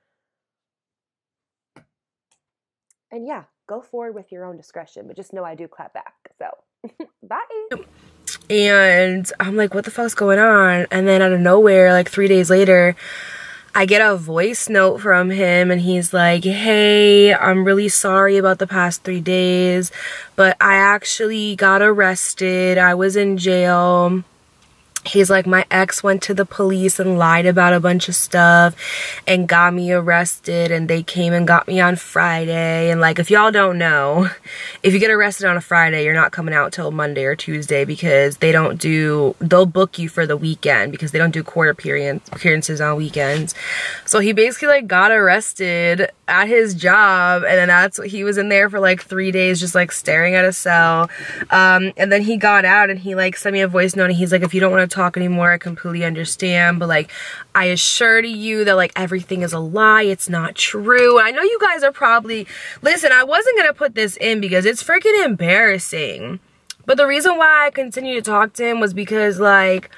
And yeah, go forward with your own discretion. But just know I do clap back. So, bye.
And I'm like, what the fuck's going on? And then out of nowhere, like 3 days later, I get a voice note from him and he's like, hey, I'm really sorry about the past 3 days, but I actually got arrested. I was in jail. He's like, my ex went to the police and lied about a bunch of stuff and got me arrested, and they came and got me on Friday. And like, if y'all don't know, if you get arrested on a Friday, you're not coming out till Monday or Tuesday because they'll book you for the weekend because they don't do court appearances on weekends. So he basically like got arrested at his job, and then he was in there for like 3 days just like staring at a cell. And then he got out and he like sent me a voice note and he's like, if you don't want to talk anymore, I completely understand, but like I assure to you that like everything is a lie, it's not true. I know you guys are probably, listen, I wasn't gonna put this in because it's freaking embarrassing, but the reason why I continue to talk to him was because like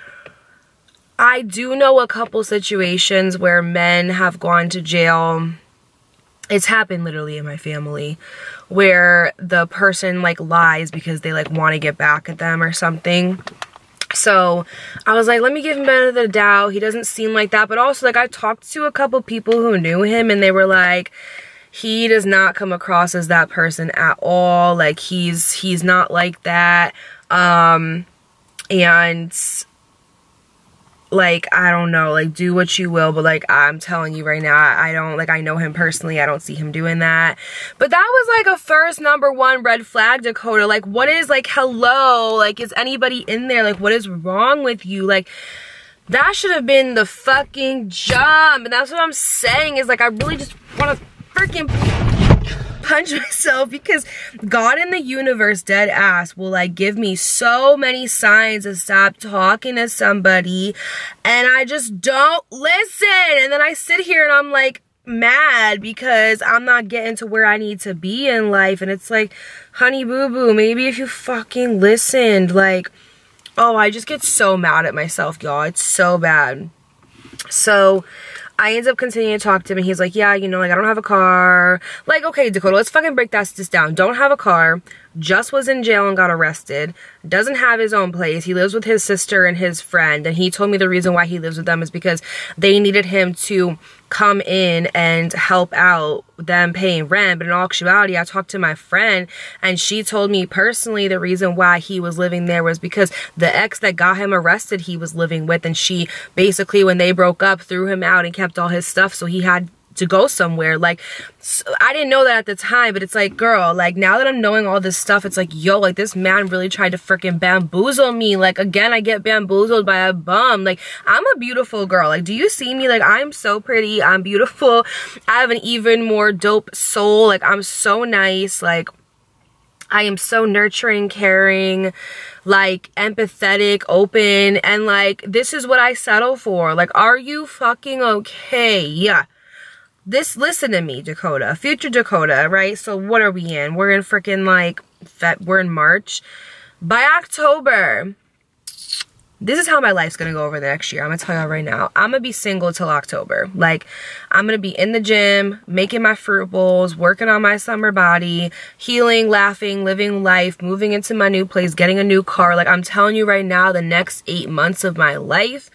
I do know a couple situations where men have gone to jail. It's happened literally in my family where the person like lies because they like want to get back at them or something. So I was like, let me give him benefit of the doubt. He doesn't seem like that. But also, like, I talked to a couple people who knew him and they were like, he does not come across as that person at all. Like, he's not like that. And like, I don't know, like, do what you will, but like, I'm telling you right now, I don't, like, I know him personally, I don't see him doing that. But that was like a first #1 red flag, Dakota. Like, what is, like, hello, like, is anybody in there? Like, what is wrong with you? Like, that should have been the fucking jump. And that's what I'm saying is, like, I really just want to freaking punch myself because God in the universe, dead ass, will like give me so many signs to stop talking to somebody, and I just don't listen. And then I sit here and I'm like mad because I'm not getting to where I need to be in life. And it's like, honey boo boo, maybe if you fucking listened. Like, oh, I just get so mad at myself, y'all. It's so bad. So I end up continuing to talk to him, and he's like, yeah, you know, like, I don't have a car. Like, okay, Dakota, let's fucking break this down. Don't have a car, just was in jail and got arrested, doesn't have his own place. He lives with his sister and his friend, and he told me the reason why he lives with them is because they needed him to come in and help out them paying rent. But in all actuality, I talked to my friend, and she told me personally the reason why he was living there was because the ex that got him arrested he was living with, and she basically, when they broke up, threw him out and kept all his stuff, so he had to go somewhere. Like, so I didn't know that at the time, but it's like, girl, like, now that I'm knowing all this stuff, it's like, yo, like, this man really tried to freaking bamboozle me. Like, again, I get bamboozled by a bum. Like, I'm a beautiful girl. Like, do you see me? Like, I'm so pretty, I'm beautiful, I have an even more dope soul. Like, I'm so nice. Like, I am so nurturing, caring, like, empathetic, open, and like, this is what I settle for. Like, are you fucking okay? Yeah. Listen to me, Dakota, future Dakota, right? So what are we in? We're in freaking like, we're in March. By October, this is how my life's gonna go over the next year. I'm gonna tell y'all right now. I'm gonna be single till October. Like, I'm gonna be in the gym, making my fruit bowls, working on my summer body, healing, laughing, living life, moving into my new place, getting a new car. Like, I'm telling you right now, the next 8 months of my life,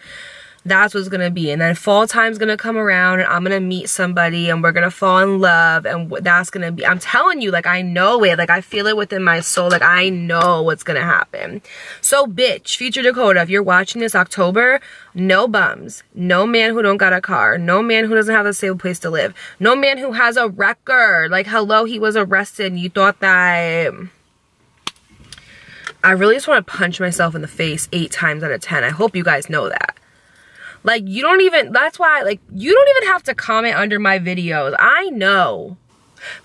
that's what's gonna be. And then fall time's gonna come around, and I'm gonna meet somebody, and we're gonna fall in love, and that's gonna be, I'm telling you, like, I know it. Like, I feel it within my soul. Like, I know what's gonna happen. So, bitch, future Dakota, if you're watching this October, no bums, no man who don't got a car, no man who doesn't have a stable place to live, no man who has a record. Like, hello, he was arrested, and you thought that... I really just want to punch myself in the face 8 times out of 10. I hope you guys know that. Like, you don't even, that's why, like, you don't even have to comment under my videos. I know.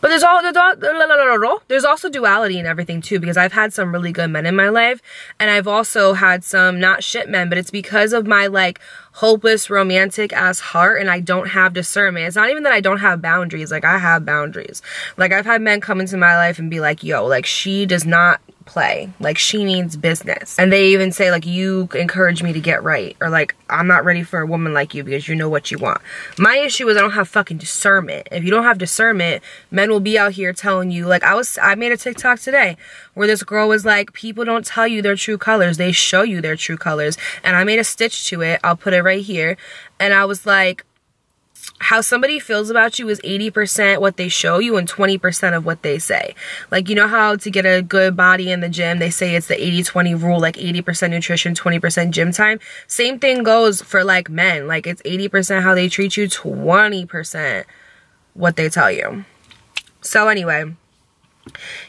But there's also duality in everything too, because I've had some really good men in my life, and I've also had some not shit men, but it's because of my, like, hopeless romantic ass heart, and I don't have discernment. It's not even that I don't have boundaries. Like, I have boundaries. Like, I've had men come into my life and be like, yo, like, she does not play, like, she means business. And they even say, like, you encourage me to get right, or like, I'm not ready for a woman like you because you know what you want. My issue is I don't have fucking discernment. If you don't have discernment, men will be out here telling you, like, I made a TikTok today where this girl was like, people don't tell you their true colors, they show you their true colors. And I made a stitch to it, I'll put it right here, and I was like, how somebody feels about you is 80% what they show you and 20% of what they say. Like, you know how to get a good body in the gym, they say it's the 80-20 rule, like 80% nutrition, 20% gym time. Same thing goes for, like, men. Like, it's 80% how they treat you, 20% what they tell you. So anyway,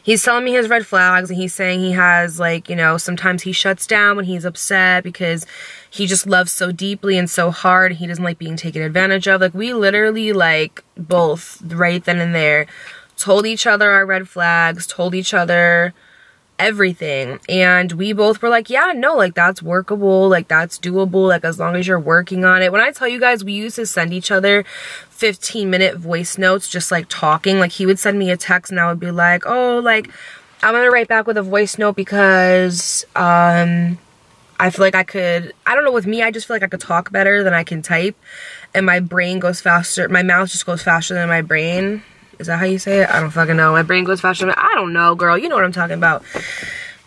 he's telling me his red flags, and he's saying he has, like, you know, sometimes he shuts down when he's upset because he just loves so deeply and so hard. He doesn't like being taken advantage of. Like, we literally, like, both right then and there told each other our red flags, told each other everything, and we both were like, yeah, no, like, that's workable, like, that's doable, like, as long as you're working on it. When I tell you guys, we used to send each other 15-minute voice notes, just like talking. Like, he would send me a text, and I would be like, oh, like, I'm gonna write back with a voice note because I feel like I could, I don't know, with me, I just feel like I could talk better than I can type, and my brain goes faster, my mouth just goes faster than my brain. Is that how you say it? I don't fucking know. My brain goes faster than, I don't know, girl. You know what I'm talking about.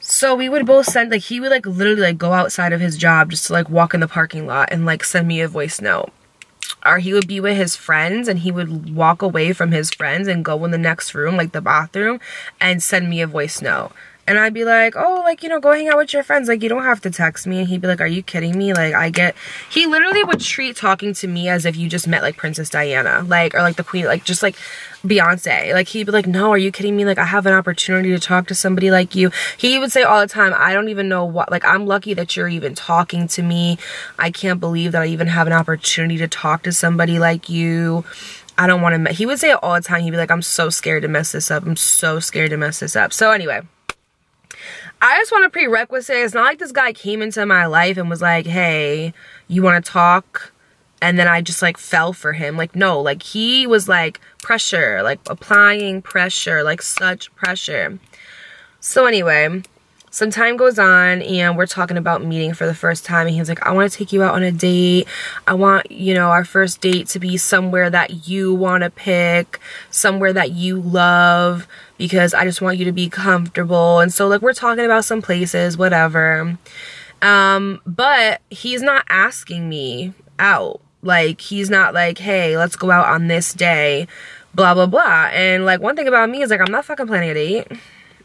So we would both send, like, he would, like, literally, like, go outside of his job just to, like, walk in the parking lot and, like, send me a voice note. Or he would be with his friends, and he would walk away from his friends and go in the next room, like the bathroom, and send me a voice note. And I'd be like, oh, like, you know, go hang out with your friends. Like, you don't have to text me. And he'd be like, are you kidding me? Like, he literally would treat talking to me as if you just met, like, Princess Diana. Like, or, like, the queen, like, just, like, Beyonce. Like, he'd be like, no, are you kidding me? Like, I have an opportunity to talk to somebody like you. He would say all the time, I don't even know what, like, I'm lucky that you're even talking to me. I can't believe that I even have an opportunity to talk to somebody like you. I don't want to, he would say it all the time. He'd be like, I'm so scared to mess this up. I'm so scared to mess this up. So anyway, I just want a prerequisite. It's not like this guy came into my life and was like, hey, you want to talk? And then I just like fell for him. Like, no, like he was like pressure, like applying pressure, like such pressure. So anyway, some time goes on and we're talking about meeting for the first time. And he was like, I want to take you out on a date. I want, you know, our first date to be somewhere that you want to pick, somewhere that you love, because I just want you to be comfortable. And so like we're talking about some places, whatever. But he's not asking me out. Like, he's not like, hey, let's go out on this day, blah, blah, blah. And, like, one thing about me is, like, I'm not fucking planning a date.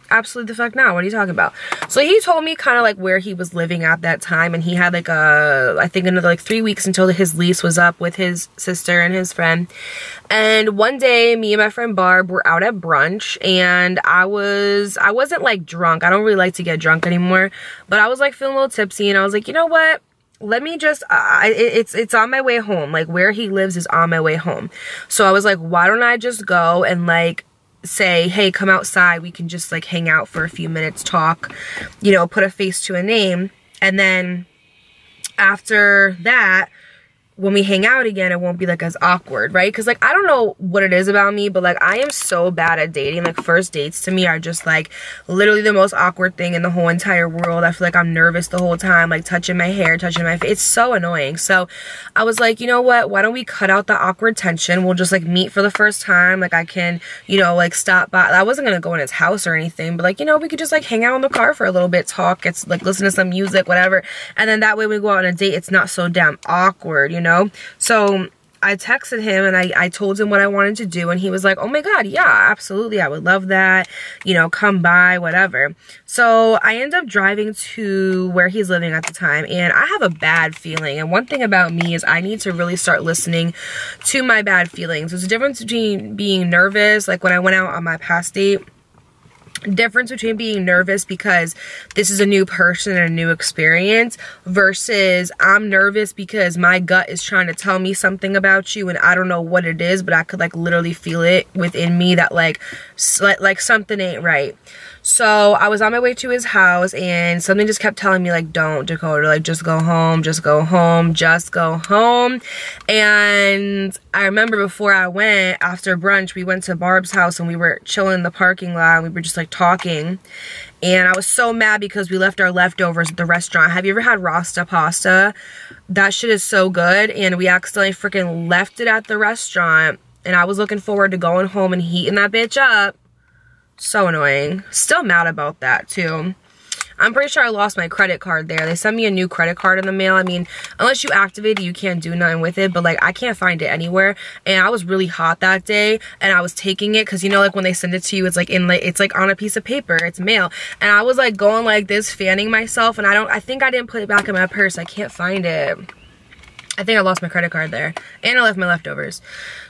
Absolutely the fuck not. What are you talking about? So he told me kind of, like, where he was living at that time. And he had, like, I think another, like, 3 weeks until his lease was up with his sister and his friend. And one day, me and my friend Barb were out at brunch. And I wasn't, like, drunk. I don't really like to get drunk anymore. But I was, like, feeling a little tipsy. And I was like, you know what? Let me just, it's on my way home. Like, where he lives is on my way home. So I was like, why don't I just go and, like, say, hey, come outside. We can just, like, hang out for a few minutes, talk, you know, put a face to a name. And then after that, when we hang out again, it won't be like as awkward, right? Because like I don't know what it is about me, but like I am so bad at dating. Like first dates to me are just like literally the most awkward thing in the whole entire world. I feel like I'm nervous the whole time, like touching my hair, touching my face. It's so annoying. So I was like, you know what, why don't we cut out the awkward tension? We'll just like meet for the first time. Like I can, you know, like stop by. I wasn't gonna go in his house or anything, but like, you know, we could just like hang out in the car for a little bit, talk, it's like listen to some music, whatever. And then that way when we go out on a date, it's not so damn awkward, you know? So I texted him and I told him what I wanted to do, and he was like, oh my god, yeah, absolutely, I would love that, you know, come by, whatever. So I end up driving to where he's living at the time, and I have a bad feeling. And one thing about me is I need to really start listening to my bad feelings. There's a difference between being nervous, like when I went out on my past date, difference between being nervous because this is a new person and a new experience versus I'm nervous because my gut is trying to tell me something about you and I don't know what it is, but I could like literally feel it within me that like something ain't right. So I was on my way to his house and something just kept telling me like, don't, Dakota, like just go home, just go home, just go home. And I remember before I went, after brunch, we went to Barb's house and we were chilling in the parking lot and we were just like talking. And I was so mad because we left our leftovers at the restaurant. Have you ever had Rasta pasta? That shit is so good. And we accidentally freaking left it at the restaurant. And I was looking forward to going home and heating that bitch up. So annoying. Still mad about that too. I'm pretty sure I lost my credit card there. They sent me a new credit card in the mail. I mean, unless you activate it, you can't do nothing with it. But like, I can't find it anywhere. And I was really hot that day. And I was taking it because, you know, like when they send it to you, it's like in like, it's like on a piece of paper. It's mail. And I was like going like this, fanning myself. And I think I didn't put it back in my purse. I can't find it. I think I lost my credit card there. And I left my leftovers.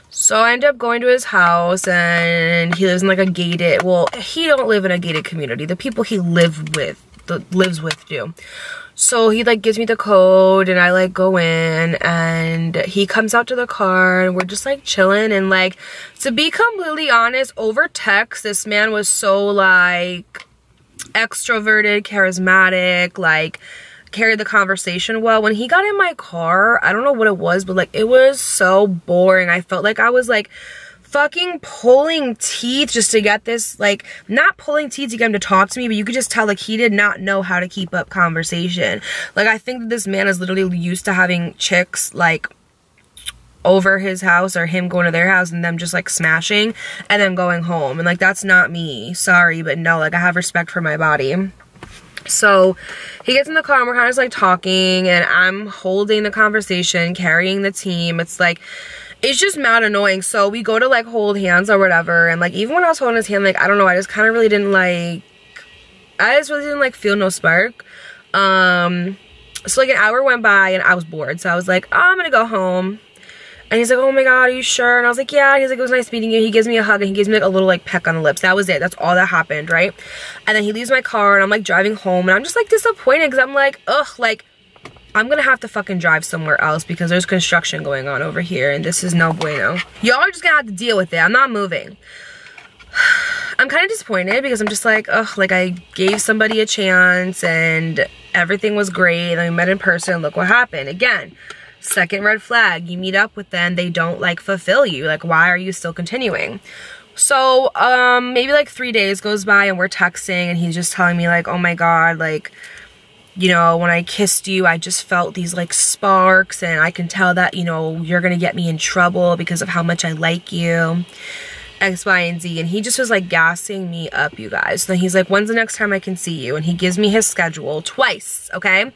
So I ended up going to his house, and he lives in like a gated, well, he don't live in a gated community. The people he lives with do. So he like gives me the code and I like go in and he comes out to the car and we're just like chilling. And like, to be completely honest, over text, this man was so like extroverted, charismatic, like carried the conversation well. When he got in my car, I don't know what it was, but like it was so boring. I felt like I was like fucking pulling teeth just to get this, like not pulling teeth to get him to talk to me, but you could just tell like he did not know how to keep up conversation. Like I think that this man is literally used to having chicks like over his house or him going to their house and them just like smashing and then going home, and like that's not me, sorry, but no, like I have respect for my body. So he gets in the car and we're kind of just like talking and I'm holding the conversation, carrying the team. It's like, it's just mad annoying. So we go to like hold hands or whatever, and like even when I was holding his hand, like I don't know, I just kind of really didn't like, I just really didn't like feel no spark. So like an hour went by and I was bored, so I was like, oh, I'm gonna go home. And he's like, oh my god, are you sure? And I was like, yeah. And he's like, it was nice meeting you. He gives me a hug and he gives me like a little like peck on the lips. That was it. That's all that happened, right? And then he leaves my car and I'm like driving home and I'm just like disappointed because I'm like, ugh, like I'm gonna have to fucking drive somewhere else because there's construction going on over here and this is no bueno. Y'all are just gonna have to deal with it. I'm not moving. I'm kind of disappointed because I'm just like, ugh, like I gave somebody a chance and everything was great and we met in person. Look what happened. Again, second red flag. You meet up with them, they don't like fulfill you. Like, why are you still continuing? So maybe like 3 days goes by and we're texting and he's just telling me like, oh my god, like, you know, when I kissed you, I just felt these like sparks and I can tell that, you know, you're gonna get me in trouble because of how much I like you. X, Y, and Z. And he just was like gassing me up, you guys. So he's like, when's the next time I can see you? And he gives me his schedule twice, okay?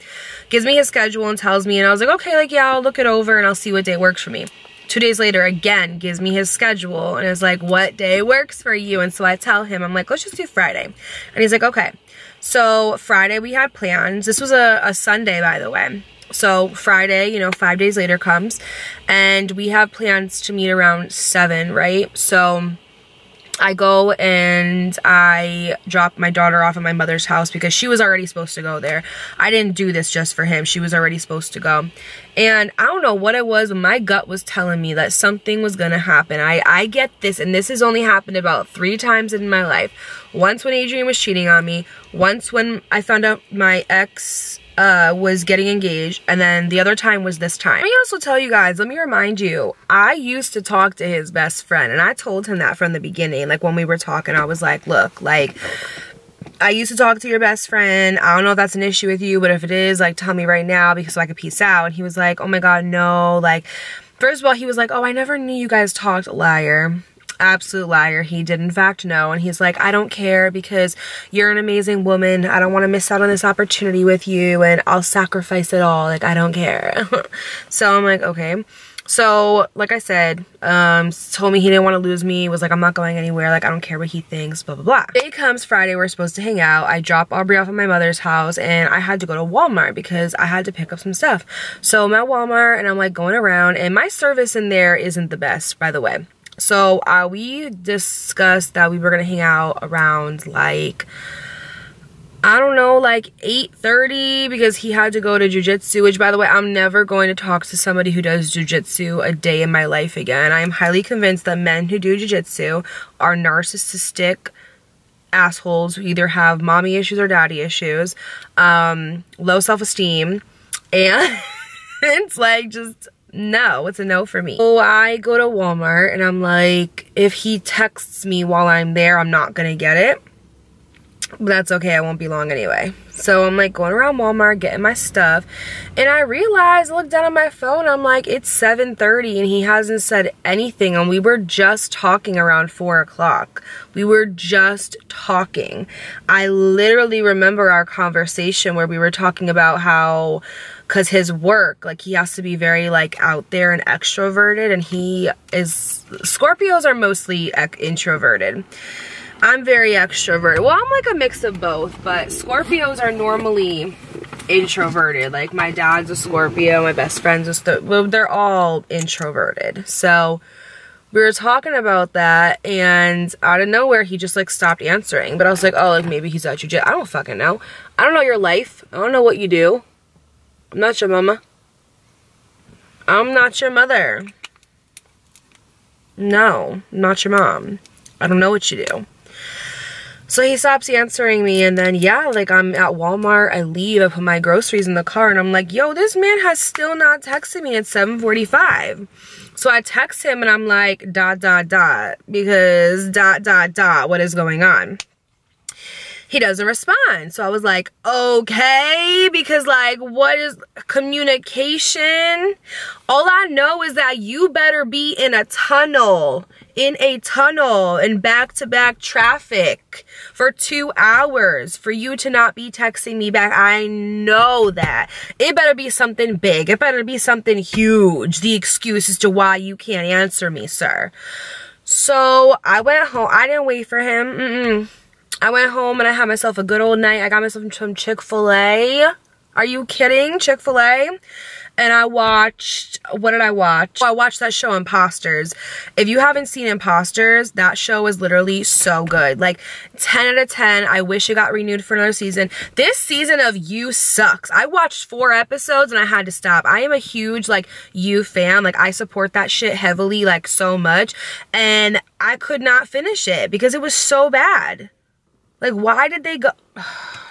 Gives me his schedule and tells me, and I was like, okay, like, yeah, I'll look it over and I'll see what day works for me. 2 days later, again, gives me his schedule and is like, what day works for you? And so I tell him, I'm like, let's just do Friday. And he's like, okay. So Friday we had plans. This was a Sunday, by the way. So Friday, you know, 5 days later comes and we have plans to meet around 7, right? So I go and I drop my daughter off at my mother's house because she was already supposed to go there. I didn't do this just for him. She was already supposed to go. And I don't know what it was, but my gut was telling me that something was going to happen. I get this, and this has only happened about 3 times in my life. Once when Adrian was cheating on me. Once when I found out my ex was getting engaged, and then the other time was this time. Let me also tell you guys, let me remind you, I used to talk to his best friend, and I told him that from the beginning. Like when we were talking, I was like, look, like, I used to talk to your best friend. I don't know if that's an issue with you, but if it is, like, tell me right now because so I could peace out. And he was like, oh my god, no. Like, first of all, he was like, oh, I never knew you guys talked. Liar. Absolute liar. He did in fact know. And he's like, I don't care because you're an amazing woman. I don't want to miss out on this opportunity with you and I'll sacrifice it all. Like, I don't care. So I'm like, okay. So like I said, told me he didn't want to lose me, was like, I'm not going anywhere, like I don't care what he thinks, blah blah blah. Day comes Friday, we're supposed to hang out. I drop Aubrey off at my mother's house and I had to go to Walmart because I had to pick up some stuff. So I'm at Walmart and I'm like going around, and my service in there isn't the best, by the way. So we discussed that we were gonna hang out around like, I don't know, like 8:30 because he had to go to jujitsu, which by the way, I'm never going to talk to somebody who does jujitsu a day in my life again. I am highly convinced that men who do jujitsu are narcissistic assholes who either have mommy issues or daddy issues, low self-esteem, and it's like just... no, it's a no for me. So I go to Walmart and I'm like, if he texts me while I'm there, I'm not gonna get it. But that's okay, I won't be long anyway. So I'm like going around Walmart, getting my stuff. And I realized, I look down at my phone, I'm like, it's 7:30 and he hasn't said anything. And we were just talking around 4 o'clock. We were just talking. I literally remember our conversation where we were talking about how, because his work, like he has to be very like out there and extroverted, and he is, Scorpios are mostly introverted. I'm very extroverted. Well, I'm like a mix of both, but Scorpios are normally introverted. Like my dad's a Scorpio, my best friend's well, they're all introverted. So we were talking about that, and out of nowhere he just like stopped answering. But I was like, oh, like maybe he's at jujitsu. I don't fucking know. I don't know your life. I don't know what you do. I'm not your mama. I'm not your mother. No, I'm not your mom. I don't know what you do. So he stops answering me, and then yeah, like I'm at Walmart, I leave, I put my groceries in the car, and I'm like, yo, this man has still not texted me at 7:45. So I text him and I'm like, ... because ... what is going on? He doesn't respond. So I was like, okay, because like, what is communication? All I know is that you better be in a tunnel, in back-to-back traffic for 2 hours for you to not be texting me back. I know that. It better be something big. It better be something huge. The excuse as to why you can't answer me, sir. So I went home. I didn't wait for him. I went home and I had myself a good old night. I got myself some Chick-fil-A. Are you kidding? Chick-fil-A. and I watched, what did I watch? I watched that show Imposters. If you haven't seen Imposters, that show is literally so good. Like 10 out of 10. I wish it got renewed for another season. This season of You sucks. I watched 4 episodes and I had to stop. I am a huge like You fan. Like I support that shit heavily, like so much, and I could not finish it because it was so bad. Like, why did they go?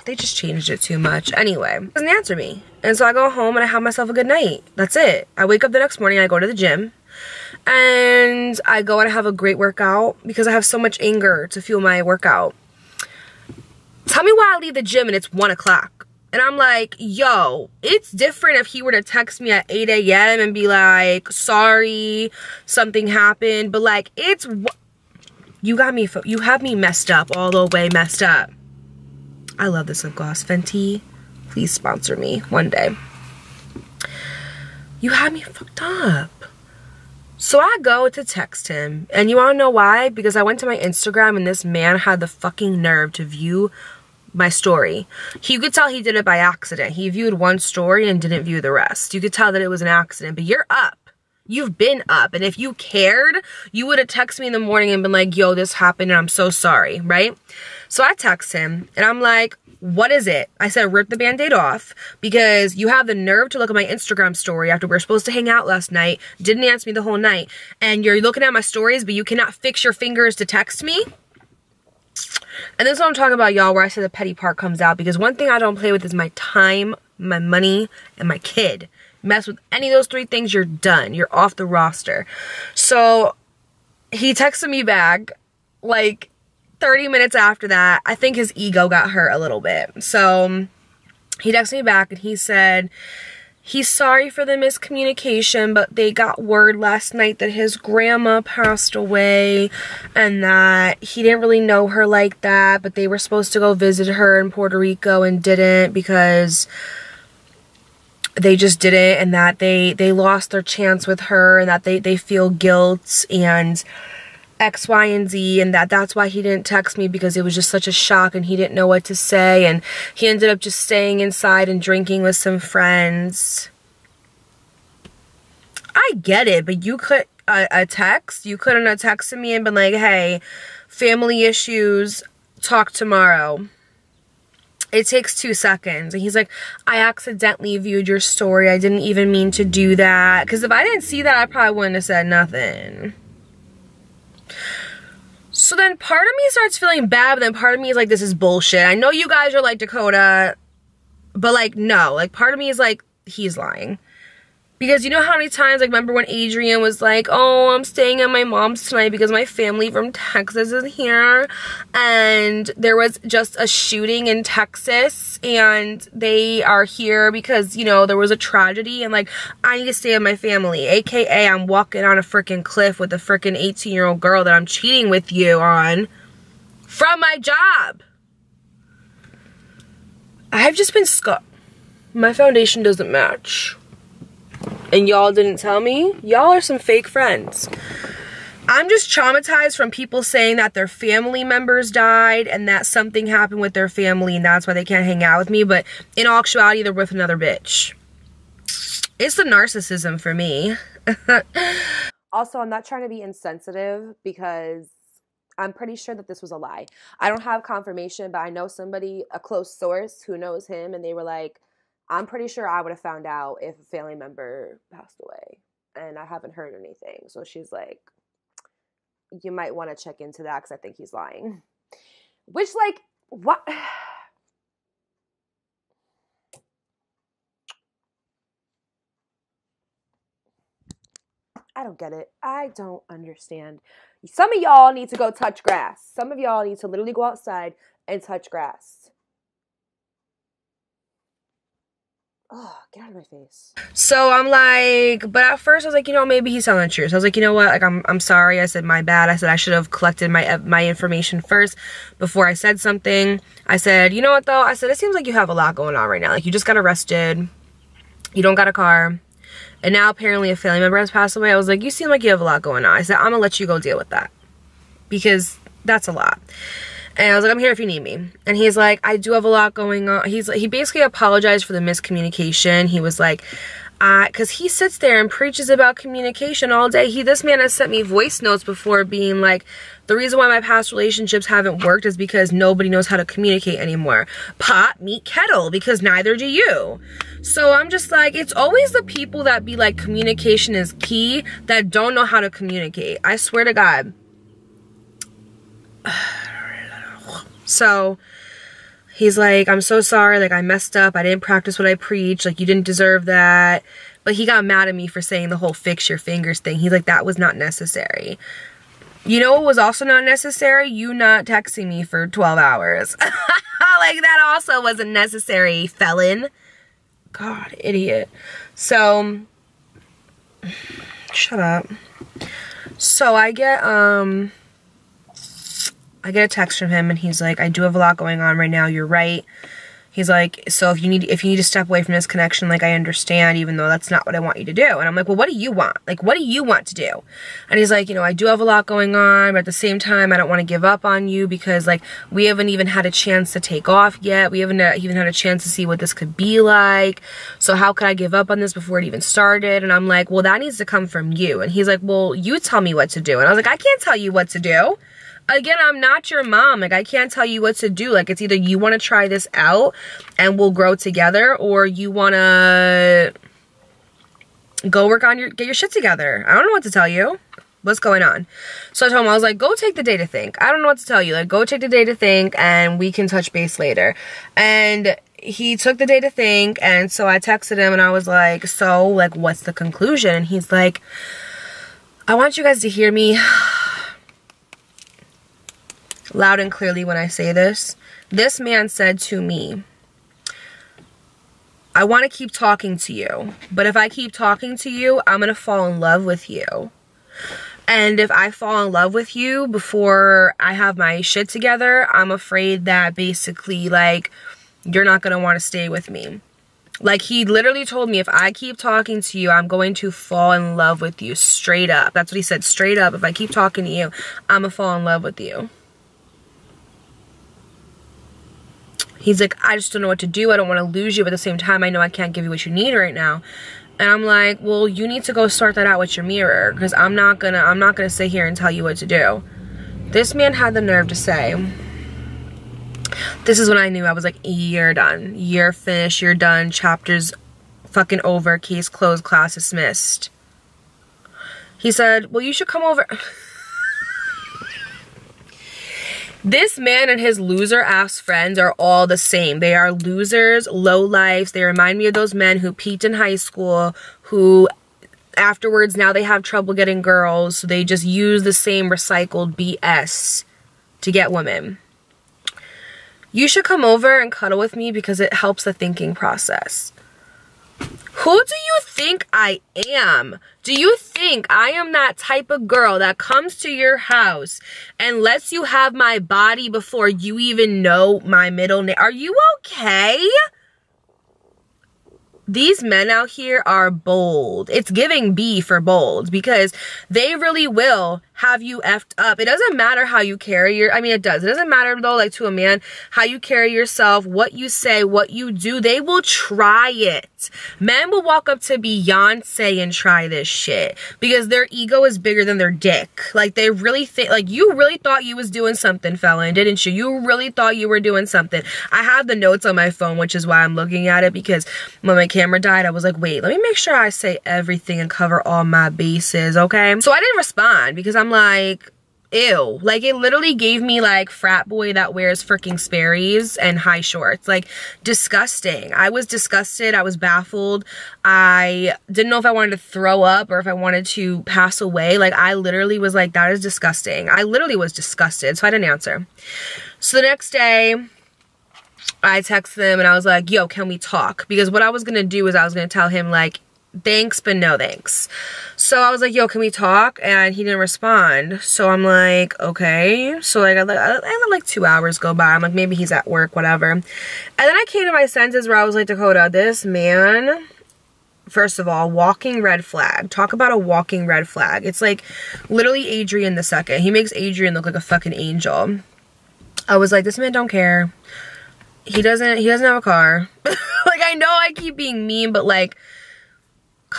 They just changed it too much. Anyway, doesn't answer me. And so I go home and I have myself a good night. That's it. I wake up the next morning, I go to the gym, and I go and I have a great workout because I have so much anger to fuel my workout. Tell me why I leave the gym and it's 1 o'clock. And I'm like, yo, it's different if he were to text me at 8 a.m. and be like, sorry, something happened. But like, it's... You have me messed up, all the way messed up. I love this lip gloss. Fenty, please sponsor me one day. You have me fucked up. So I go to text him. And you wanna know why? Because I went to my Instagram and this man had the fucking nerve to view my story. You could tell he did it by accident. He viewed one story and didn't view the rest. You could tell that it was an accident, but you're up. You've been up, and if you cared, you would have texted me in the morning and been like, yo, this happened and I'm so sorry, right? So I text him and I'm like, what is it? I said, rip the band-aid off because you have the nerve to look at my Instagram story after we were supposed to hang out last night, didn't answer me the whole night, and you're looking at my stories, but you cannot fix your fingers to text me? And this is what I'm talking about, y'all, where I say the petty part comes out, because one thing I don't play with is my time, my money, and my kid. Mess with any of those 3 things, you're done. You're off the roster. So he texted me back like 30 minutes after that. I think his ego got hurt a little bit. So he texted me back and he said he's sorry for the miscommunication, but they got word last night that his grandma passed away and that he didn't really know her like that, but they were supposed to go visit her in Puerto Rico and didn't because they just didn't, and that they lost their chance with her, and that they feel guilt and X, Y, and Z, and that's why he didn't text me, because it was just such a shock and he didn't know what to say, and he ended up just staying inside and drinking with some friends. I get it, but you could a text. You couldn't have texted me and been like, hey, family issues, talk tomorrow. It takes 2 seconds. And he's like, I accidentally viewed your story. I didn't even mean to do that. Because if I didn't see that, I probably wouldn't have said nothing. So then part of me starts feeling bad, but then part of me is like, this is bullshit. I know you guys are like, Dakota, but like, no. Like, part of me is like, he's lying. Because you know how many times, like, remember when Adrian was like, oh, I'm staying at my mom's tonight because my family from Texas is here, and there was just a shooting in Texas, and they are here because, you know, there was a tragedy, and, like, I need to stay with my family, aka I'm walking on a freaking cliff with a freaking 18-year-old girl that I'm cheating with you on from my job. I've just been scarred. My foundation doesn't match. And y'all didn't tell me? Y'all are some fake friends. I'm just traumatized from people saying that their family members died and that something happened with their family and that's why they can't hang out with me. But in actuality, they're with another bitch. It's the narcissism for me.
Also, I'm not trying to be insensitive because I'm pretty sure that this was a lie. I don't have confirmation, but I know somebody, a close source who knows him, and they were like, I'm pretty sure I would have found out if a family member passed away, and I haven't heard anything. So she's like, you might want to check into that because I think he's lying. Which, like, what? I don't get it. I don't understand. Some of y'all need to go touch grass. Some of y'all need to literally go outside and touch grass. Oh, get out of my face.
So I'm like, but at first I was like, you know, maybe he's telling the truth. So I was like, you know what? Like, I'm sorry. I said, my bad. I said I should have collected my information first before I said something. I said, you know what though? I said, it seems like you have a lot going on right now. Like, you just got arrested. You don't got a car. And now apparently a family member has passed away. I was like, you seem like you have a lot going on. I said, I'm gonna let you go deal with that because that's a lot. And I was like, I'm here if you need me. And he's like, I do have a lot going on. He basically apologized for the miscommunication. He was like, because he sits there and preaches about communication all day. This man has sent me voice notes before being like, the reason why my past relationships haven't worked is because nobody knows how to communicate anymore. Pot, meet, kettle, because neither do you. So I'm just like, it's always the people that be like, communication is key, that don't know how to communicate. I swear to God. So he's like, I'm so sorry, like I messed up, I didn't practice what I preached, like you didn't deserve that. But he got mad at me for saying the whole fix your fingers thing. He's like, that was not necessary. You know what was also not necessary? You not texting me for 12 hours. Like that also wasn't necessary, felon. God, idiot. So, shut up. So I get a text from him and he's like, I do have a lot going on right now, you're right. He's like, so if you need to step away from this connection, like I understand, even though that's not what I want you to do. And I'm like, well, what do you want? Like, what do you want to do? And he's like, you know, I do have a lot going on, but at the same time, I don't want to give up on you because like we haven't even had a chance to take off yet. We haven't even had a chance to see what this could be like. So how could I give up on this before it even started? And I'm like, well, that needs to come from you. And he's like, well, you tell me what to do. And I was like, I can't tell you what to do. Again, I'm not your mom. Like, I can't tell you what to do. Like, it's either you want to try this out and we'll grow together, or you want to go work on get your shit together. I don't know what to tell you. What's going on? So I told him, I was like, go take the day to think. I don't know what to tell you. Like, go take the day to think and we can touch base later. And he took the day to think. And so I texted him and I was like, so, like, what's the conclusion? And he's like, I want you guys to hear me loud and clearly when I say this. This man said to me, I want to keep talking to you, but if I keep talking to you, I'm going to fall in love with you. And if I fall in love with you before I have my shit together, I'm afraid that basically, like, you're not going to want to stay with me. Like, he literally told me, if I keep talking to you, I'm going to fall in love with you. Straight up. That's what he said. Straight up. If I keep talking to you, I'm going to fall in love with you. He's like, I just don't know what to do. I don't want to lose you, but at the same time, I know I can't give you what you need right now. And I'm like, well, you need to go sort that out with your mirror, because I'm not gonna sit here and tell you what to do. This man had the nerve to say, this is when I knew. I was like, you're done. You're finished. You're done. Chapter's fucking over. Case closed. Class dismissed. He said, well, you should come over. This man and his loser-ass friends are all the same. They are losers, lowlifes. They remind me of those men who peaked in high school, who afterwards now they have trouble getting girls, so they just use the same recycled BS to get women. You should come over and cuddle with me because it helps the thinking process. Who do you think I am? Do you think I am that type of girl that comes to your house and lets you have my body before you even know my middle name? Are you okay? These men out here are bold. It's giving B for bold, because they really will have you effed up. It doesn't matter how you carry I mean, it does. It doesn't matter though, like to a man, how you carry yourself, what you say, what you do. They will try it. Men will walk up to Beyonce and try this shit because their ego is bigger than their dick. Like, they really think, like, you really thought you was doing something, fella, didn't you? You really thought you were doing something. I have the notes on my phone, which is why I'm looking at it, because when my camera died, I was like, wait, let me make sure I say everything and cover all my bases, okay? So I didn't respond because I'm like, ew. Like, it literally gave me like frat boy that wears freaking Sperry's and high shorts. Like, disgusting. I was disgusted. I was baffled. I didn't know if I wanted to throw up or if I wanted to pass away. Like, I literally was like, that is disgusting. I literally was disgusted. So I didn't answer. So the next day, I texted them and I was like, yo, can we talk? Because what I was going to do is I was going to tell him, like, thanks, but no thanks. So I was like, yo, can we talk? And he didn't respond. So I'm like, okay. So like, I let like 2 hours go by. I'm like, maybe he's at work, whatever. And then I came to my senses where I was like, Dakota, this man, first of all, walking red flag. Talk about a walking red flag. It's like literally Adrian the second. He makes Adrian look like a fucking angel. I was like, this man don't care. He doesn't have a car. Like, I know I keep being mean, but like,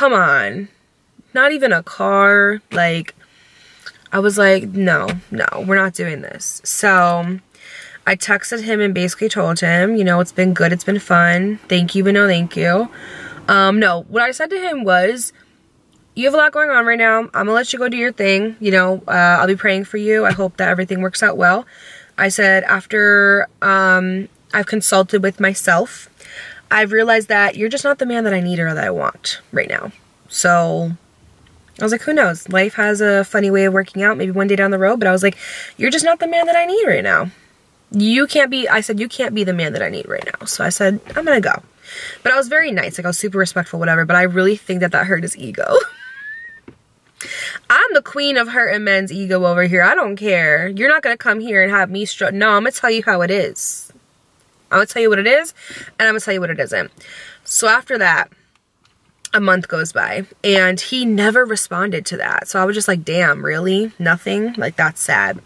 come on. Not even a car. Like, I was like, no, we're not doing this. So I texted him and basically told him, you know, it's been good, it's been fun. Thank you, but no thank you. No, what I said to him was, you have a lot going on right now. I'm gonna let you go do your thing. You know, I'll be praying for you. I hope that everything works out well. I said, after I've consulted with myself, I've realized that you're just not the man that I need or that I want right now. So I was like, who knows? Life has a funny way of working out, maybe one day down the road. But I was like, you're just not the man that I need right now. You can't be, I said, you can't be the man that I need right now. So I said, I'm gonna go. But I was very nice, like I was super respectful, whatever. But I really think that hurt his ego. I'm the queen of hurting men's ego over here. I don't care. You're not gonna come here and have me no, I'm gonna tell you how it is. I'm gonna tell you what it is, and I'm gonna tell you what it isn't. So after that, a month goes by, and he never responded to that. So I was just like, damn, really? Nothing? Like, that's sad.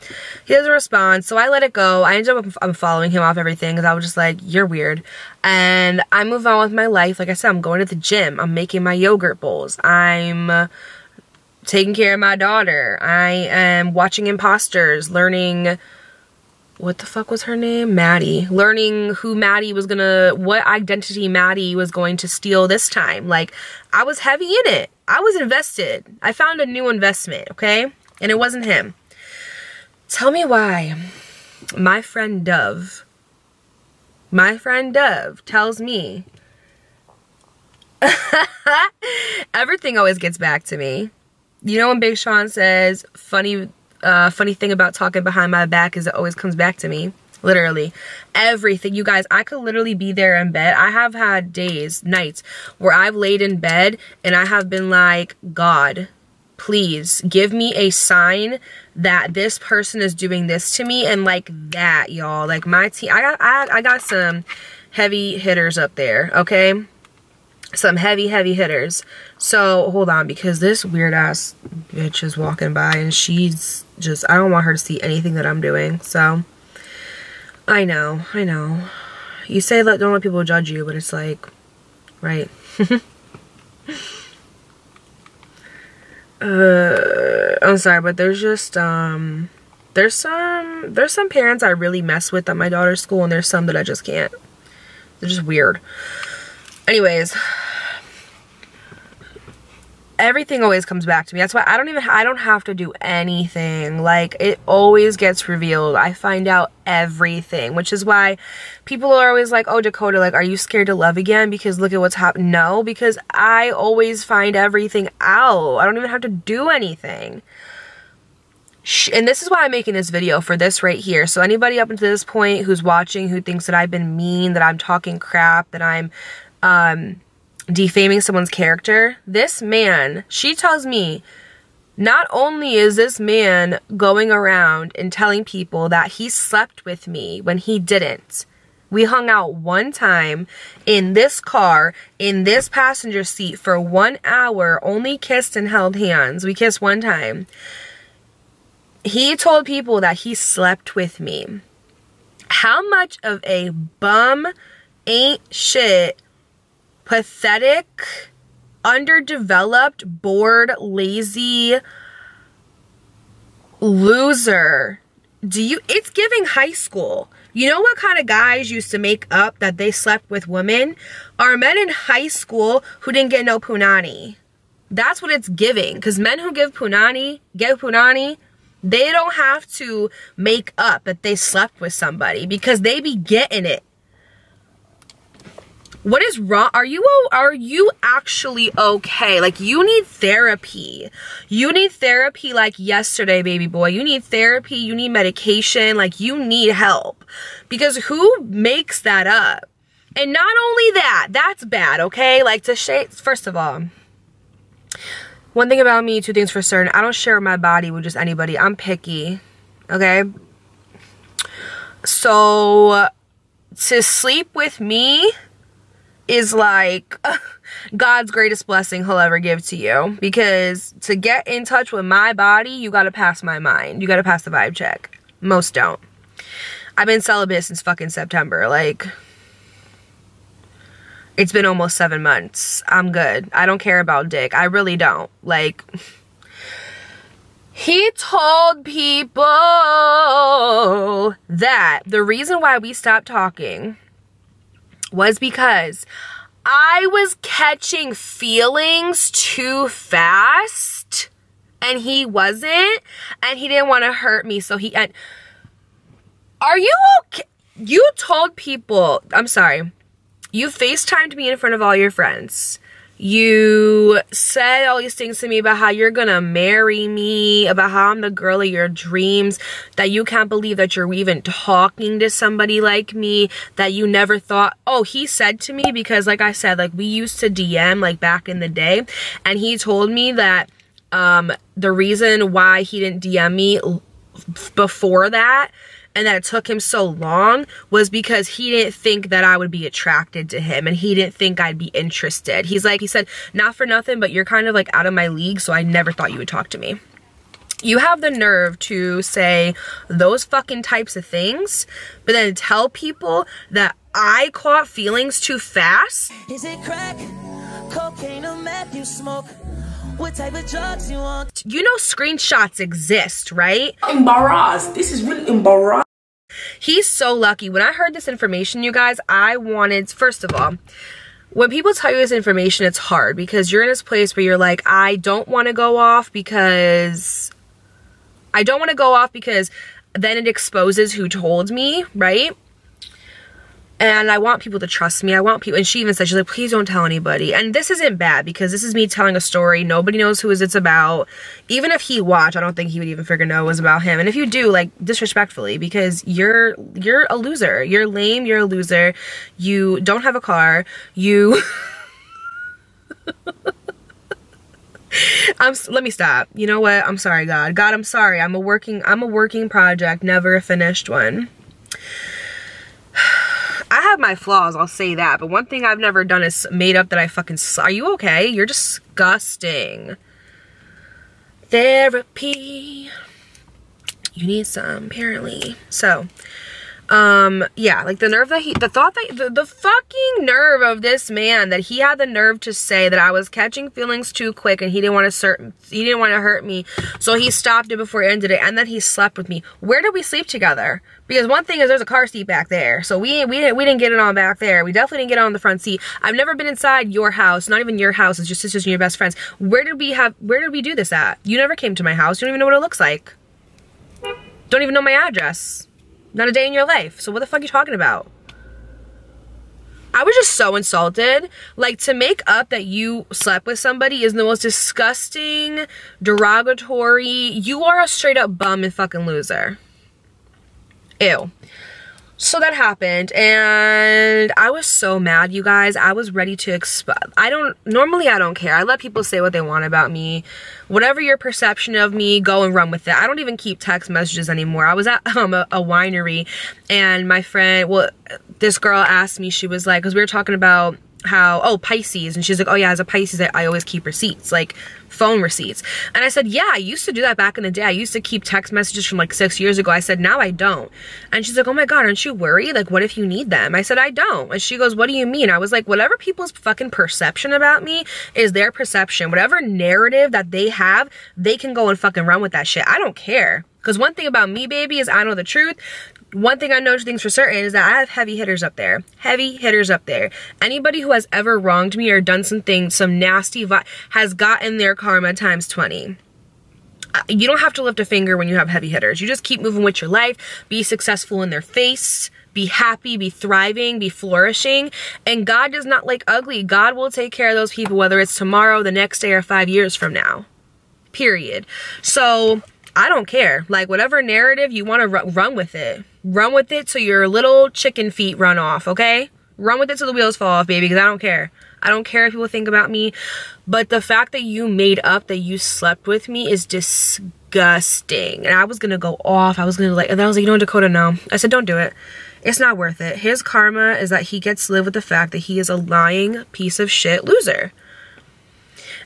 He doesn't respond, so I let it go. I ended up unfollowing him off everything, because I was just like, you're weird. And I move on with my life. Like I said, I'm going to the gym. I'm making my yogurt bowls. I'm taking care of my daughter. I am watching Imposters, learning, what the fuck was her name? Maddie. Learning who Maddie was gonna, what identity Maddie was going to steal this time. Like, I was heavy in it. I was invested. I found a new investment, okay? And it wasn't him. Tell me why my friend Dove tells me everything always gets back to me. You know when Big Sean says, funny thing about talking behind my back is it always comes back to me. Literally. Everything. You guys, I could literally be there in bed. I have had days, nights, where I've laid in bed and I have been like, God, please give me a sign that this person is doing this to me. And like that, y'all. Like my team, I got some heavy hitters up there, okay? Some heavy hitters. So hold on, because this weird ass bitch is walking by and she's just, I don't want her to see anything that I'm doing. So I know you say don't let people judge you, but it's like, right? I'm sorry, but there's just there's some parents I really mess with at my daughter's school, and there's some that I just can't. They're just weird. Anyways, everything always comes back to me. That's why I don't have to do anything. Like, it always gets revealed. I find out everything, which is why people are always like, oh, Dakota, like, are you scared to love again? Because look at what's happened. No, because I always find everything out. I don't even have to do anything. And this is why I'm making this video, for this right here. So anybody up until this point who's watching, who thinks that I've been mean, that I'm talking crap, that I'm defaming someone's character, this man, she tells me, not only is this man going around and telling people that he slept with me when he didn't. We hung out one time in this car, in this passenger seat for 1 hour, only kissed and held hands. We kissed one time. He told people that he slept with me. How much of a bum, ain't shit, pathetic, underdeveloped, bored, lazy loser it's giving high school. You know what kind of guys used to make up that they slept with women? Are men in high school who didn't get no punani. That's what it's giving. Because men who get punani, they don't have to make up that they slept with somebody, because they be getting it. What is wrong? Are you actually okay? Like, you need therapy. You need therapy like yesterday, baby boy. You need therapy. You need medication. Like, you need help. Because who makes that up? And not only that, that's bad, okay? Like, to share, first of all, one thing about me, two things for certain. I don't share my body with just anybody. I'm picky, okay? So, to sleep with me is like God's greatest blessing he'll ever give to you. Because to get in touch with my body, you gotta pass my mind. You gotta pass the vibe check. Most don't. I've been celibate since fucking September. Like, It's been almost 7 months. I'm good. I don't care about dick. I really don't. Like, he told people that the reason why we stopped talking was because I was catching feelings too fast and he wasn't, and he didn't want to hurt me, so he... Are you okay? You told people... I'm sorry. You FaceTimed me in front of all your friends. You said all these things to me about how you're gonna marry me, about how I'm the girl of your dreams, that you can't believe that you're even talking to somebody like me, that you never thought... Oh, he said to me, because like I said, like we used to DM like back in the day, and he told me that the reason why he didn't DM me before that, and that it took him so long, was because he didn't think that I would be attracted to him, and he didn't think I'd be interested. He said, not for nothing, but you're kind of like out of my league, so I never thought you would talk to me. You have the nerve to say those fucking types of things, but then tell people that I caught feelings too fast?
Is it crack, cocaine, or meth you smoke? What type of drugs you want?
You know screenshots exist, right?
Embarrassed. This is really embarrassed.
He's so lucky. When I heard this information, you guys, I wanted... First of all, when people tell you this information, it's hard because you're in this place where you're like, I don't want to go off because... then it exposes who told me, right? And I want people to trust me. I want people, and she even said, she's like, please don't tell anybody. And this isn't bad because this is me telling a story. Nobody knows who it's about. Even if he watched, I don't think he would even figure know it was about him. And if you do, like, disrespectfully, because you're a loser. You're lame, you're a loser. You don't have a car. You... let me stop. You know what? I'm sorry, God. God, I'm sorry. I'm a working project, never a finished one. I have my flaws, I'll say that, but one thing I've never done is made up that I fucking... Are you okay? You're disgusting. Therapy. You need some, apparently. So, yeah, like the nerve that the fucking nerve of this man, that he had the nerve to say that I was catching feelings too quick and he didn't want to hurt me, so he stopped it before he ended it, and then he slept with me. Where did we sleep together? Because one thing is, there's a car seat back there, so we didn't get it on back there. We definitely didn't get it on the front seat. I've never been inside your house, not even your house. It's your sisters and your best friends. Where did we do this at? You never came to my house. You don't even know what it looks like. Don't even know my address. Not a day in your life. So what the fuck are you talking about? I was just so insulted. Like, to make up that you slept with somebody is the most disgusting, derogatory... You are a straight up bum and fucking loser. Ew. So that happened, and I was so mad, you guys. I was ready to normally I don't care. I let people say what they want about me. Whatever your perception of me, go and run with it. I don't even keep text messages anymore. I was at a winery, and my friend, well, this girl asked me, she was like, because we were talking about how, oh, Pisces, and she's like, oh yeah, as a Pisces, I always keep receipts, like phone receipts. And I said, yeah, I used to do that back in the day. I used to keep text messages from like 6 years ago. I said, now I don't. And she's like, oh my God, aren't you worried? Like, what if you need them? I said, I don't. And she goes, what do you mean? I was like, whatever people's fucking perception about me is their perception. Whatever narrative that they have, they can go and fucking run with that shit. I don't care. Because one thing about me, baby, is I know the truth. One thing I know things for certain is that I have heavy hitters up there. Heavy hitters up there. Anybody who has ever wronged me or done something, some nasty has gotten their karma times 20. You don't have to lift a finger when you have heavy hitters. You just keep moving with your life. Be successful in their face. Be happy. Be thriving. Be flourishing. And God does not like ugly. God will take care of those people, whether it's tomorrow, the next day, or 5 years from now. Period. So... I don't care. Like, whatever narrative you want to run with it. Run with it till your little chicken feet run off, okay? Run with it till the wheels fall off, baby, because I don't care. I don't care if people think about me. But the fact that you made up that you slept with me is disgusting. And I was going to go off. I was going to like, and I was like, you know, Dakota, no. I said, don't do it. It's not worth it. His karma is that he gets to live with the fact that he is a lying piece of shit loser.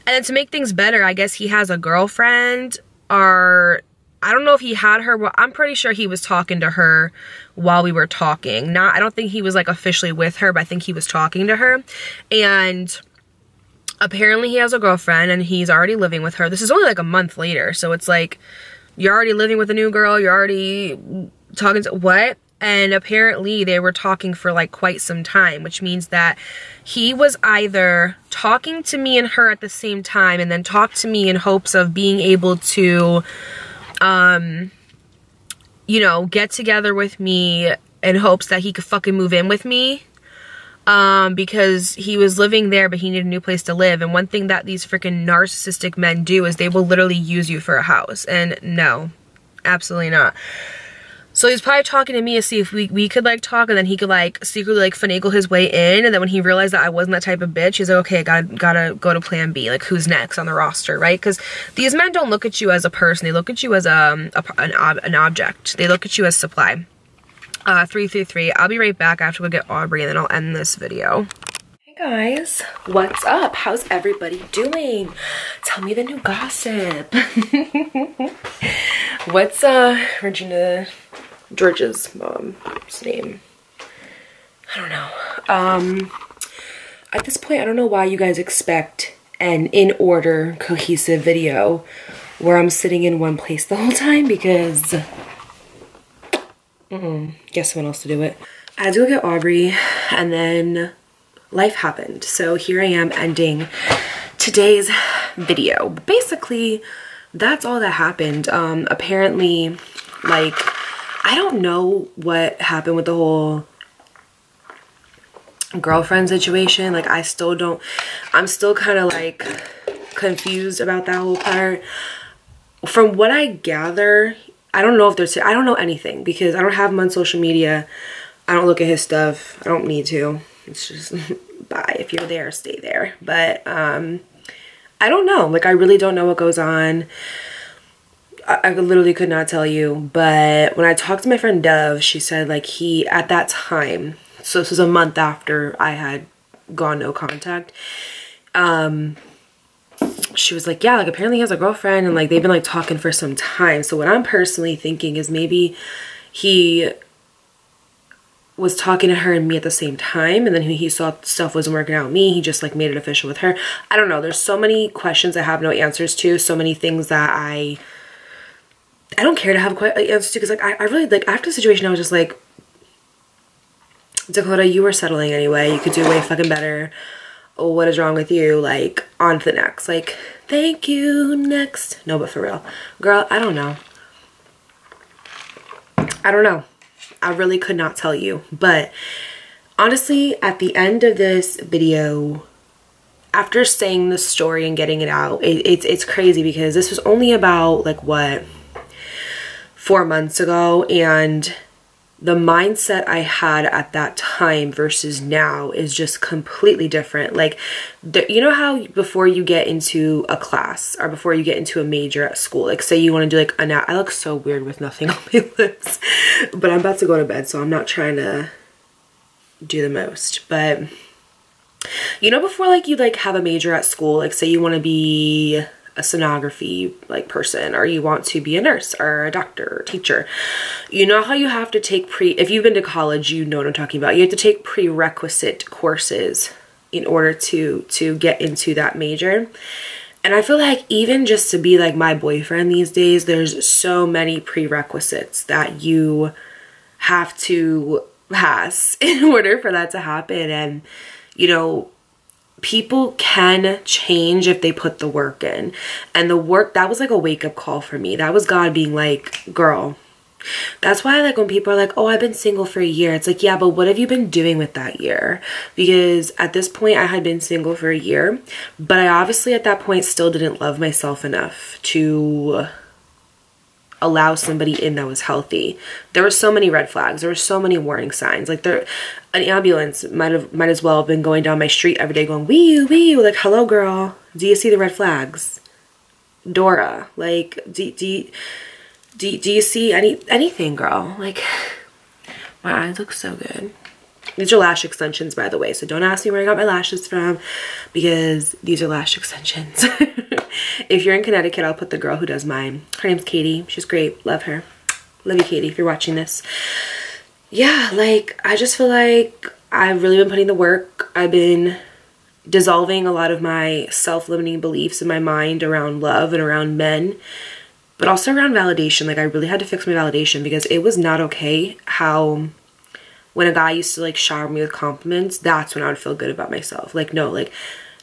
And then to make things better, I guess he has a girlfriend, or I don't know if he had her, but I'm pretty sure he was talking to her while we were talking. I don't think he was like officially with her, but I think he was talking to her. And apparently he has a girlfriend and he's already living with her. This is only like a month later. So it's like, you're already living with a new girl. You're already talking to what? And apparently they were talking for like quite some time, which means that he was either talking to me and her at the same time and then talked to me in hopes of being able to, you know, get together with me in hopes that he could fucking move in with me. Because he was living there, but he needed a new place to live. And one thing that these freaking narcissistic men do is they will literally use you for a house. And no, absolutely not. So he's probably talking to me to see if we could like talk, and then he could like secretly like finagle his way in. And then when he realized that I wasn't that type of bitch, he's like, okay, gotta go to plan B. Like, who's next on the roster, right? Because these men don't look at you as a person. They look at you as an object. They look at you as supply. 333. I'll be right back. I have to go get Aubrey and then I'll end this video. Hey guys, what's up? How's everybody doing? Tell me the new gossip. What's Regina George's mom's name? I don't know. At this point, I don't know why you guys expect an in order, cohesive video where I'm sitting in one place the whole time, because guess someone else to do it. I had to go get Aubrey and then life happened. So here I am ending today's video. Basically, that's all that happened. Apparently, like, I don't know what happened with the whole girlfriend situation. Like, I'm still kind of like confused about that whole part. From what I gather, I don't know if I don't know anything because I don't have him on social media. I don't look at his stuff. I don't need to. It's just, bye. If you're there, stay there. But I don't know. Like, I really don't know what goes on. I literally could not tell you. But when I talked to my friend Dove, she said like he, at that time, so this was a month after I had gone no contact, she was like, yeah, like apparently he has a girlfriend and like they've been like talking for some time. So what I'm personally thinking is maybe he was talking to her and me at the same time, and then he saw stuff wasn't working out with me, he just like made it official with her. I don't know. There's so many questions I have no answers to, so many things that I don't care to have answers to, because like I really, like, after the situation I was just like, Dakota, you were settling anyway, you could do way fucking better. What is wrong with you? Like, on to the next. Like, thank you, next. No, but for real, girl, I don't know. I really could not tell you. But honestly, at the end of this video, after saying the story and getting it out, it's crazy because this was only about like what, 4 months ago, and the mindset I had at that time versus now is just completely different. Like, you know how before you get into a class or before you get into a major at school, like say you want to do like I look so weird with nothing on my lips, but I'm about to go to bed, so I'm not trying to do the most. But you know, before like you like have a major at school, like say you want to be a sonography like person, or you want to be a nurse or a doctor or teacher, you know how you have to take if you've been to college, you know what I'm talking about. You have to take prerequisite courses in order to get into that major. And I feel like even just to be like my boyfriend these days, there's so many prerequisites that you have to pass in order for that to happen. And you know, people can change if they put the work in. And the work, that was like a wake-up call for me. That was God being like, girl. That's why I like when people are like, oh, I've been single for a year. It's like, yeah, but what have you been doing with that year? Because at this point I had been single for a year, but I obviously at that point still didn't love myself enough to allow somebody in that was healthy. There were so many red flags. There were so many warning signs. Like an ambulance might as well have been going down my street every day going, wee, wee, like, hello girl, do you see the red flags? Dora, like, do you see anything, girl? Like, my eyes look so good. These are lash extensions, by the way, so don't ask me where I got my lashes from, because these are lash extensions. If you're in Connecticut, I'll put the girl who does mine. Her name's Katie. She's great. Love her. Love you, Katie, if you're watching this. Yeah, like, I just feel like I've really been putting the work. I've been dissolving a lot of my self-limiting beliefs in my mind around love and around men, but also around validation. Like, I really had to fix my validation because it was not okay how when a guy used to like shower me with compliments, that's when I would feel good about myself. Like, no, like,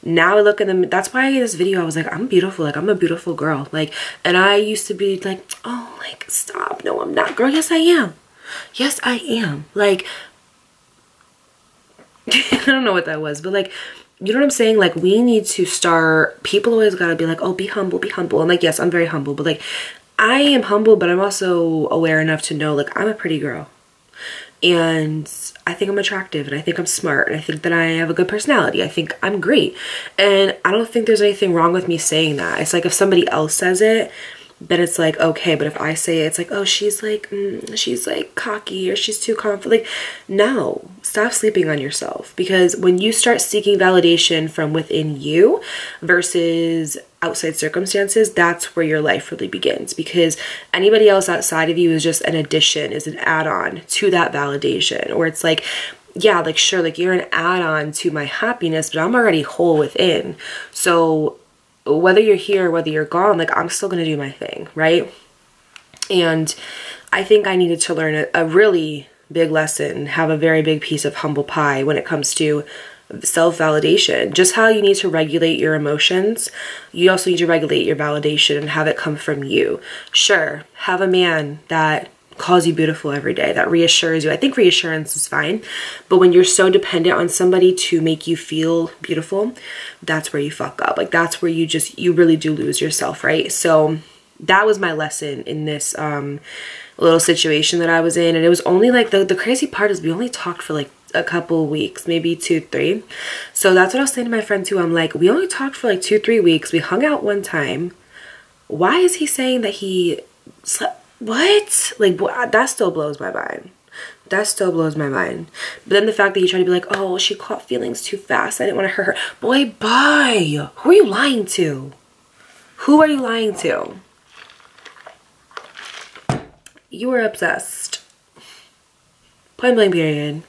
now I look at them. That's why in this video I was like, I'm beautiful. Like, I'm a beautiful girl. Like, and I used to be like, oh, like, stop. No, I'm not. Girl, yes, I am. Yes, I am. Like, I don't know what that was, but like, you know what I'm saying? Like, we need to start, people always gotta be like, oh, be humble, be humble. I'm like, yes, I'm very humble, but like, I am humble, but I'm also aware enough to know, like, I'm a pretty girl. And I think I'm attractive, and I think I'm smart, and I think that I have a good personality. I think I'm great. And I don't think there's anything wrong with me saying that. It's like if somebody else says it, then it's like, okay, but if I say it, it's like, oh, she's like cocky, or she's too confident. Like, no, stop sleeping on yourself. Because when you start seeking validation from within you versus outside circumstances, that's where your life really begins. Because anybody else outside of you is just an addition, is an add-on to that validation. Or it's like, yeah, like, sure, like, you're an add-on to my happiness, but I'm already whole within. So whether you're here, whether you're gone, like, I'm still gonna do my thing, right? And I think I needed to learn a really big lesson, have a very big piece of humble pie when it comes to self-validation. Just how you need to regulate your emotions, you also need to regulate your validation and have it come from you. Sure, have a man that calls you beautiful every day, that reassures you. I think reassurance is fine, but when you're so dependent on somebody to make you feel beautiful, that's where you fuck up. Like, that's where you really do lose yourself, right? So that was my lesson in this little situation that I was in. And it was only like, the crazy part is we only talked for like a couple weeks, maybe 2-3. So that's what I was saying to my friend too. I'm like, we only talked for like 2-3 weeks. We hung out one time. Why is he saying that he slept? What? Like, that still blows my mind. That still blows my mind. But then the fact that he tried to be like, oh, she caught feelings too fast, I didn't want to hurt her. Boy, bye. Who are you lying to? Who are you lying to? You were obsessed. Point blank period.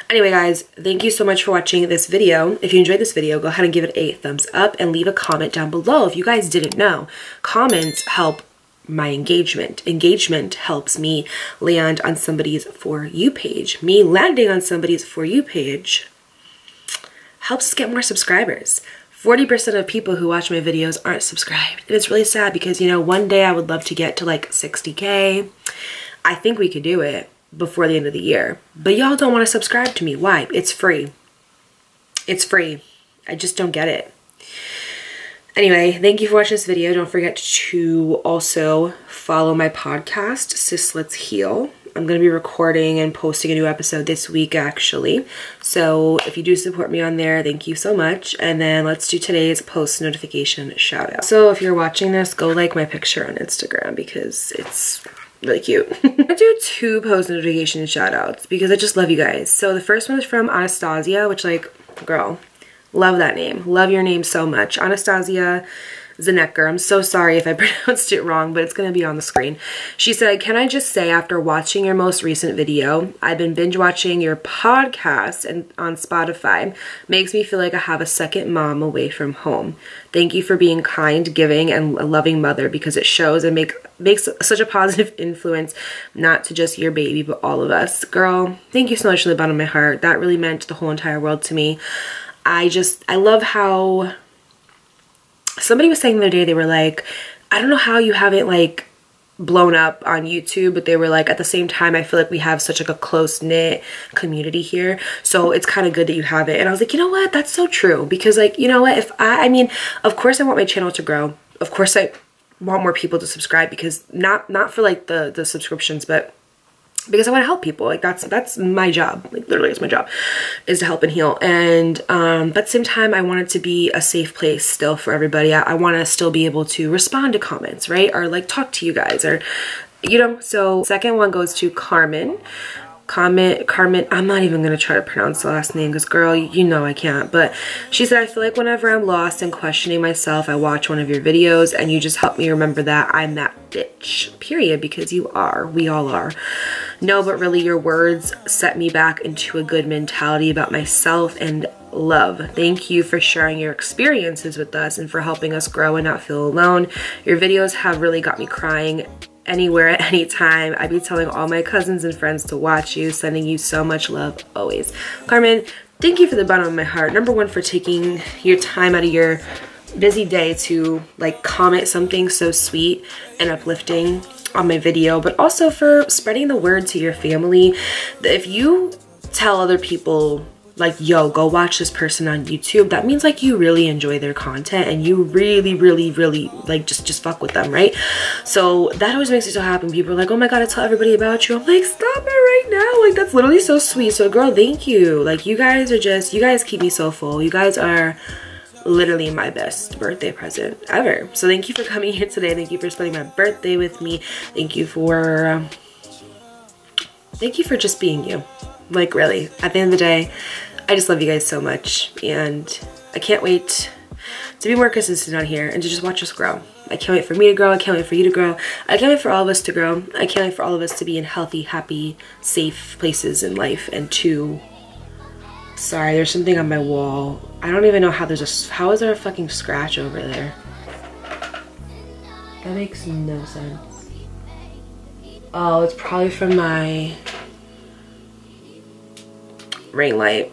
Anyway, guys, thank you so much for watching this video. If you enjoyed this video, go ahead and give it a thumbs up and leave a comment down below. If you guys didn't know, comments help my engagement. Engagement helps me land on somebody's For You page. Me landing on somebody's For You page helps us get more subscribers. 40% of people who watch my videos aren't subscribed. And it's really sad because, you know, one day I would love to get to like 60K. I think we could do it before the end of the year. But y'all don't want to subscribe to me. Why? It's free. It's free. I just don't get it. Anyway, thank you for watching this video. Don't forget to also follow my podcast, Sis Let's Heal. I'm going to be recording and posting a new episode this week, actually. So if you do support me on there, thank you so much. And then let's do today's post notification shout out. So if you're watching this, go like my picture on Instagram because it's really cute. I do 2 post notification shout outs because I just love you guys. So the first one is from Anastasia, which, like, girl, love that name. Love your name so much. Anastasia Zanecker. I'm so sorry if I pronounced it wrong, but it's going to be on the screen. She said, can I just say, after watching your most recent video, I've been binge watching your podcast and on Spotify. Makes me feel like I have a second mom away from home. Thank you for being kind, giving, and a loving mother because it shows and makes such a positive influence, not to just your baby, but all of us. Girl, thank you so much from the bottom of my heart. That really meant the whole entire world to me. I love how somebody was saying the other day, they were like, I don't know how you haven't like blown up on YouTube, but they were like, at the same time, I feel like we have such like a close-knit community here, so it's kind of good that you have it. And I was like, you know what, that's so true, because like, you know what, if I mean, of course I want my channel to grow, of course I want more people to subscribe, because not for like the subscriptions, but because I want to help people. Like that's my job. Like literally it's my job, is to help and heal. And but at the same time, I want it to be a safe place still for everybody. I want to still be able to respond to comments, right? Or like talk to you guys, or, you know. So second one goes to Carmen. Carmen, I'm not even gonna try to pronounce the last name because girl, you know I can't, but she said, I feel like whenever I'm lost and questioning myself, I watch one of your videos and you just help me remember that I'm that bitch, period, because you are, we all are. No, but really your words set me back into a good mentality about myself and love. Thank you for sharing your experiences with us and for helping us grow and not feel alone. Your videos have really got me crying anywhere at any time. I'd be telling all my cousins and friends to watch you, sending you so much love always. Carmen, thank you for the bottom of my heart. Number one, for taking your time out of your busy day to like comment something so sweet and uplifting on my video, but also for spreading the word to your family. If you tell other people like, yo, go watch this person on YouTube, that means like you really enjoy their content and you really like just fuck with them, right? So that always makes me so happy. People are like, oh my god, I tell everybody about you. I'm like, stop it right now. Like, that's literally so sweet. So girl, thank you. Like, you guys are just, you guys keep me so full. You guys are literally my best birthday present ever. So thank you for coming here today. Thank you for spending my birthday with me. Thank you for just being you. Like, really, at the end of the day, I just love you guys so much, and I can't wait to be more consistent on here and to just watch us grow. I can't wait for me to grow. I can't wait for you to grow. I can't wait for all of us to grow. I can't wait for all of us to be in healthy, happy, safe places in life. And to, sorry, there's something on my wall. I don't even know how how is there a fucking scratch over there? That makes no sense. Oh, it's probably from my ring light.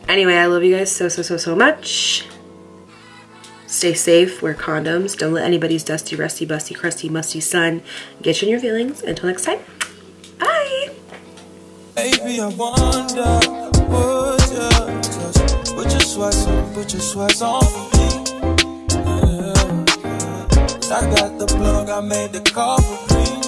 Anyway, I love you guys so much. Stay safe, wear condoms, don't let anybody's dusty, rusty, busty, crusty, musty son get you in your feelings. Until next time, bye.
Baby, I wonder, would you just put your sweats on for me? Yeah. I got the plug, I made the call for me.